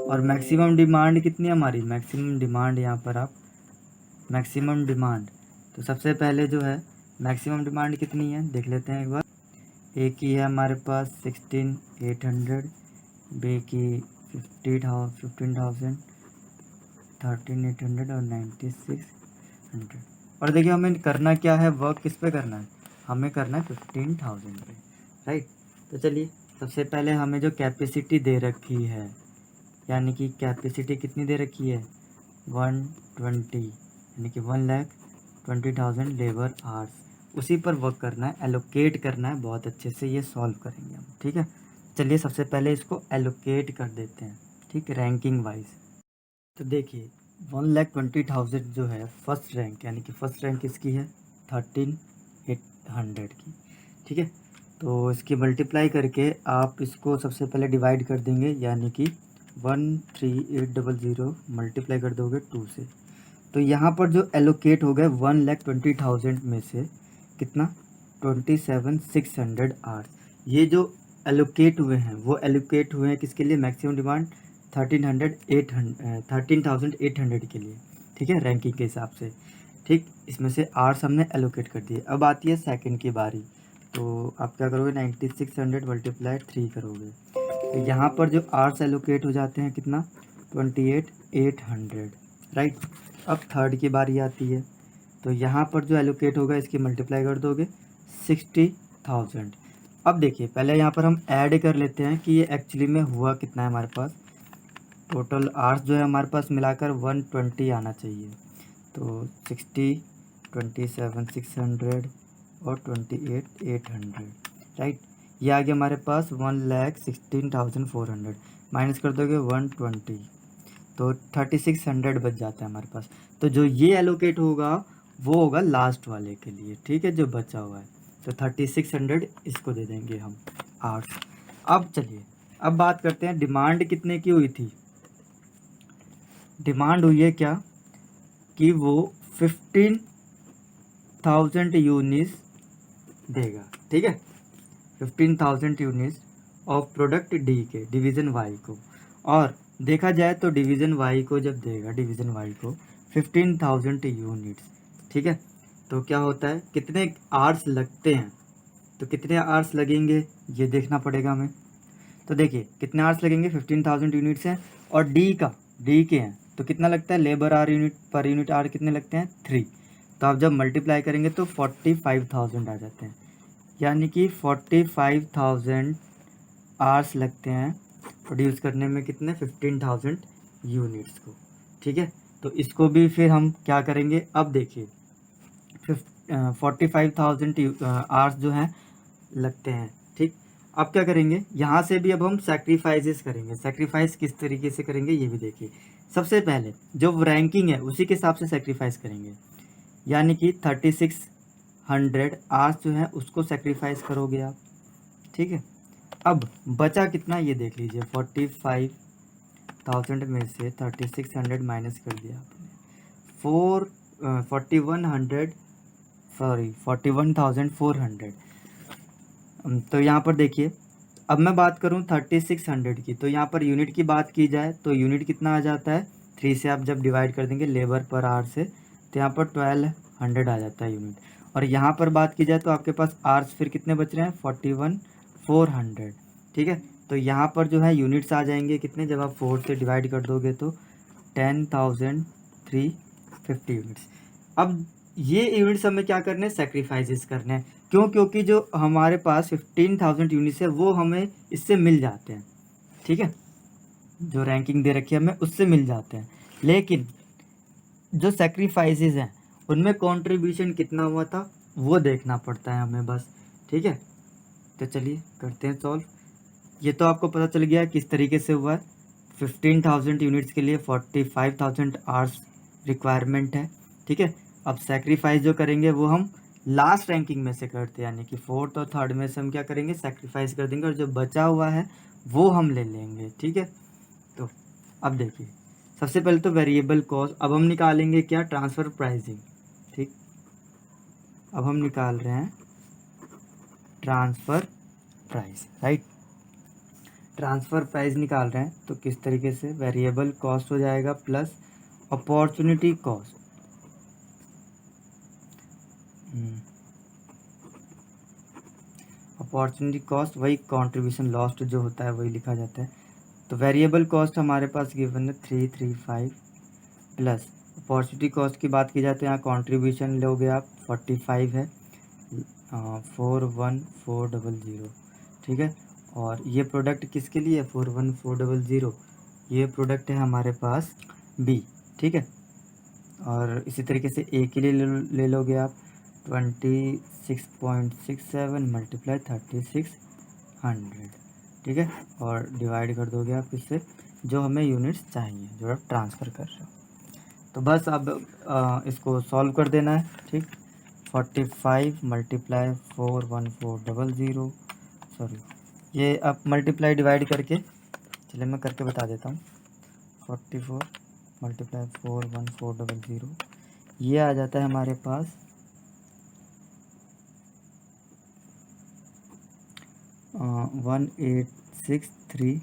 और मैक्सिमम डिमांड कितनी है हमारी, मैक्सिमम डिमांड यहाँ पर आप, मैक्सिमम डिमांड, तो सबसे पहले जो है मैक्सिमम डिमांड कितनी है देख लेते हैं एक बार। ए की है हमारे पास 16,800, बी की 15,000, 13,800 और 9,600। और देखिए हमें करना क्या है, वर्क किस पे करना है, हमें करना है 15,000 पे, राइट। तो चलिए सबसे पहले हमें जो कैपेसिटी दे रखी है, यानी कि कैपेसिटी कितनी दे रखी है, 120, यानी कि 1,20,000 लेबर आवर्स, उसी पर वर्क करना है, एलोकेट करना है, बहुत अच्छे से ये सॉल्व करेंगे हम, ठीक है। चलिए सबसे पहले इसको एलोकेट कर देते हैं, ठीक, रैंकिंग वाइज। तो देखिए 1,20,000 जो है फर्स्ट रैंक, यानी कि फर्स्ट रैंक इसकी है 13,800 की, ठीक है। तो इसकी मल्टीप्लाई करके आप इसको सबसे पहले डिवाइड कर देंगे, यानी कि 13,800 मल्टीप्लाई कर दोगे 2 से, तो यहाँ पर जो एलोकेट हो गए 1,20,000 में से कितना 27,600 आवर्स। ये जो एलोकेट हुए हैं वो एलोकेट हुए हैं किसके लिए? मैक्सिमम डिमांड 13,800 के लिए, ठीक है, रैंकिंग के हिसाब से। ठीक, इसमें से आवर्स हमने एलोकेट कर दिए। अब आती है सेकंड की बारी, तो आप क्या करोगे? 9600 मल्टीप्लाई 3 करोगे, तो यहाँ पर जो आवर्स एलोकेट हो जाते हैं कितना? 28,800, राइट। अब थर्ड की बारी आती है, तो यहाँ पर जो एलोकेट होगा इसकी मल्टीप्लाई कर दोगे 60,000। अब देखिए, पहले यहाँ पर हम ऐड कर लेते हैं कि ये एक्चुअली में हुआ कितना है हमारे पास। टोटल आवर्स जो है हमारे पास मिलाकर 120 आना चाहिए, तो 60, 27,600 और 28,800, राइट। ये आ गया हमारे पास 1,16,400, माइनस कर दोगे 120, तो 3600 बच जाता है हमारे पास। तो जो ये एलोकेट होगा वो होगा लास्ट वाले के लिए, ठीक है, जो बचा हुआ है, तो 3600 इसको दे देंगे हम आवर्स। अब चलिए, अब बात करते हैं डिमांड कितने की हुई थी। डिमांड हुई है क्या कि वो 15,000 यूनिट्स देगा, ठीक है, 15,000 यूनिट्स ऑफ प्रोडक्ट डी के डिवीज़न वाई को। और देखा जाए तो डिवीज़न वाई को जब देगा, डिवीज़न वाई को 15,000 यूनिट्स, ठीक है, तो क्या होता है, कितने आवर्स लगते हैं, तो कितने आवर्स लगेंगे ये देखना पड़ेगा हमें। तो देखिए कितने आवर्स लगेंगे, 15,000 यूनिट्स हैं, और डी के हैं, तो कितना लगता है labour hour unit per unit hour कितने लगते हैं? 3। तो आप जब मल्टीप्लाई करेंगे तो 45,000 आ जाते हैं, यानी कि 45,000 आवर्स लगते हैं प्रोड्यूस करने में कितने? 15,000 यूनिट्स को, ठीक है। तो इसको भी फिर हम क्या करेंगे, अब देखिए 45,000 आवर्स जो हैं लगते हैं, ठीक। अब क्या करेंगे, यहाँ से भी अब हम सैक्रिफाइसेस करेंगे। सैक्रिफाइस किस तरीके से करेंगे ये भी देखिए। सबसे पहले जो रैंकिंग है उसी के हिसाब से सैक्रिफाइस करेंगे, यानी कि 3600 आवर्स जो है उसको सैक्रिफाइस करोगे आप, ठीक है। अब बचा कितना ये देख लीजिए, 45,000 में से 3600 माइनस कर दिया आपने, 41,400। तो यहाँ पर देखिए, अब मैं बात करूँ 3600 की, तो यहाँ पर यूनिट की बात की जाए तो यूनिट कितना आ जाता है? 3 से आप जब डिवाइड कर देंगे लेबर पर आवर से, तो यहाँ पर 1200 आ जाता है यूनिट। और यहाँ पर बात की जाए तो आपके पास आवर्स फिर कितने बच रहे हैं? 41,400, ठीक है। तो यहाँ पर जो है यूनिट्स आ जाएंगे कितने, जब आप 4 से डिवाइड कर दोगे तो 10,350 यूनिट्स। अब ये यूनिट्स हमें क्या करने हैं? सेक्रीफाइसेस करने हैं। क्यों? क्योंकि जो हमारे पास 15,000 यूनिट्स है वो हमें इससे मिल जाते हैं, ठीक है, जो रैंकिंग दे रखी है हमें उससे मिल जाते हैं। लेकिन जो सेक्रीफाइसेस हैं उनमें कंट्रीब्यूशन कितना हुआ था वो देखना पड़ता है हमें बस, ठीक है। तो चलिए करते हैं सॉल्व। ये तो आपको पता चल गया किस तरीके से हुआ है। 15,000 यूनिट्स के लिए 45,000 आवर्स रिक्वायरमेंट है, ठीक है। अब सेक्रीफाइस जो करेंगे वो हम लास्ट रैंकिंग में से करते हैं, यानी कि फोर्थ और थर्ड में से हम क्या करेंगे? सेक्रीफाइस कर देंगे, और जो बचा हुआ है वो हम ले लेंगे, ठीक है। तो अब देखिए, सबसे पहले तो वेरिएबल कॉस्ट, अब हम निकालेंगे क्या? ट्रांसफ़र प्राइसिंग, ठीक। अब हम निकाल रहे हैं transfer price, right. Transfer price निकाल रहे हैं तो किस तरीके से? वेरिएबल कॉस्ट हो जाएगा plus opportunity cost, opportunity cost वही कंट्रीब्यूशन लॉस्ट जो होता है वही लिखा जाता है। तो वेरिएबल कॉस्ट हमारे पास गिवन है 335 प्लस अपॉर्चुनिटी कॉस्ट की बात की जाए तो यहाँ कंट्रीब्यूशन लोगे आप 45 है, 41400, ठीक है। और ये प्रोडक्ट किसके लिए? 41400, ये प्रोडक्ट है हमारे पास बी, ठीक है। और इसी तरीके से ए के लिए ले लोगे आप 26.67 मल्टीप्लाई 3600, ठीक है, और डिवाइड कर दोगे आप इससे जो हमें यूनिट्स चाहिए जो आप ट्रांसफ़र कर रहे हो। तो बस अब इसको सॉल्व कर देना है, ठीक। 45 मल्टीप्लाई 41400, सॉरी ये अब मल्टीप्लाई डिवाइड करके, चलिए मैं करके बता देता हूँ। 44 मल्टीप्लाई 41400, ये आ जाता है हमारे पास 1863,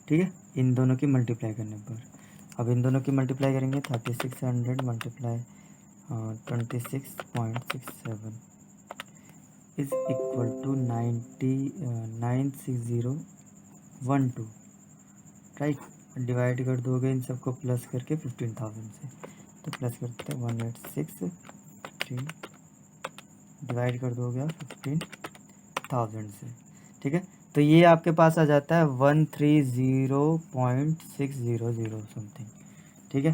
ठीक है, इन दोनों की मल्टीप्लाई करने पर। अब इन दोनों की मल्टीप्लाई करेंगे, 3600 multiply 26.67 is equal to 96012, right. Divide कर दोगे इन सबको प्लस करके 15,000 से, तो प्लस करते हैं 1863 डिवाइड कर दोगे आप 15,000 से, ठीक है। तो ये आपके पास आ जाता है 130.600 समथिंग, ठीक है।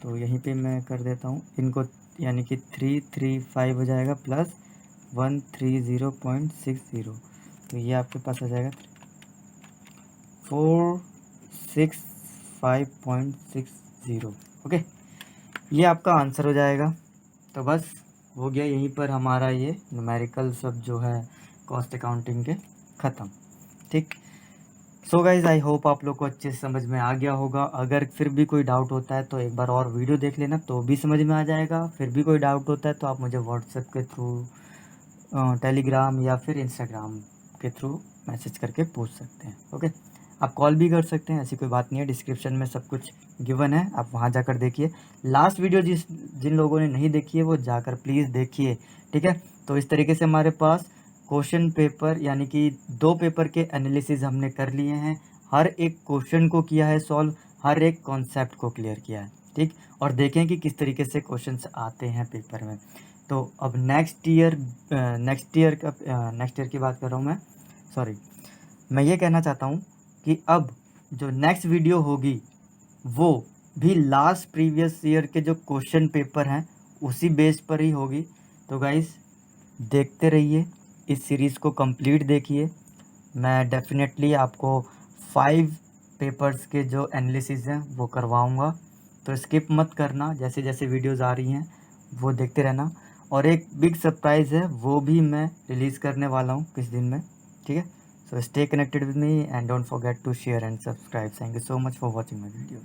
तो यहीं पे मैं कर देता हूँ इनको, यानी कि 335 हो जाएगा प्लस 130.60, तो ये आपके पास आ जाएगा 465.60, ओके। ये आपका आंसर हो जाएगा। तो बस हो गया यहीं पर हमारा ये न्यूमेरिकल सब जो है कॉस्ट अकाउंटिंग के ख़त्म, ठीक। सो गाइज आई होप आप लोग को अच्छे से समझ में आ गया होगा। अगर फिर भी कोई डाउट होता है तो एक बार और वीडियो देख लेना, तो भी समझ में आ जाएगा। फिर भी कोई डाउट होता है तो आप मुझे व्हाट्सएप के थ्रू, टेलीग्राम या फिर इंस्टाग्राम के थ्रू मैसेज करके पूछ सकते हैं, ओके। आप कॉल भी कर सकते हैं, ऐसी कोई बात नहीं है। डिस्क्रिप्शन में सब कुछ गिवन है, आप वहाँ जाकर देखिए। लास्ट वीडियो जिन लोगों ने नहीं देखी है वो जाकर प्लीज़ देखिए, ठीक है। तो इस तरीके से हमारे पास क्वेश्चन पेपर, यानी कि 2 पेपर के एनालिसिस हमने कर लिए हैं। हर एक क्वेश्चन को किया है सॉल्व, हर एक कॉन्सेप्ट को क्लियर किया है, ठीक। और देखें कि किस तरीके से क्वेश्चंस आते हैं पेपर में। तो अब नेक्स्ट ईयर की बात कर रहा हूँ मैं, सॉरी। मैं ये कहना चाहता हूँ कि अब जो नेक्स्ट वीडियो होगी वो भी लास्ट प्रीवियस ईयर के जो क्वेश्चन पेपर हैं उसी बेस पर ही होगी। तो गाइस देखते रहिए, इस सीरीज़ को कंप्लीट देखिए। मैं डेफिनेटली आपको 5 पेपर्स के जो एनालिसिस हैं वो करवाऊँगा, तो स्किप मत करना। जैसे जैसे वीडियोज़ आ रही हैं वो देखते रहना। और एक बिग सरप्राइज़ है, वो भी मैं रिलीज़ करने वाला हूँ कुछ दिन में, ठीक है। So stay connected with me and don't forget to share and subscribe. Thank you so much for watching my videos.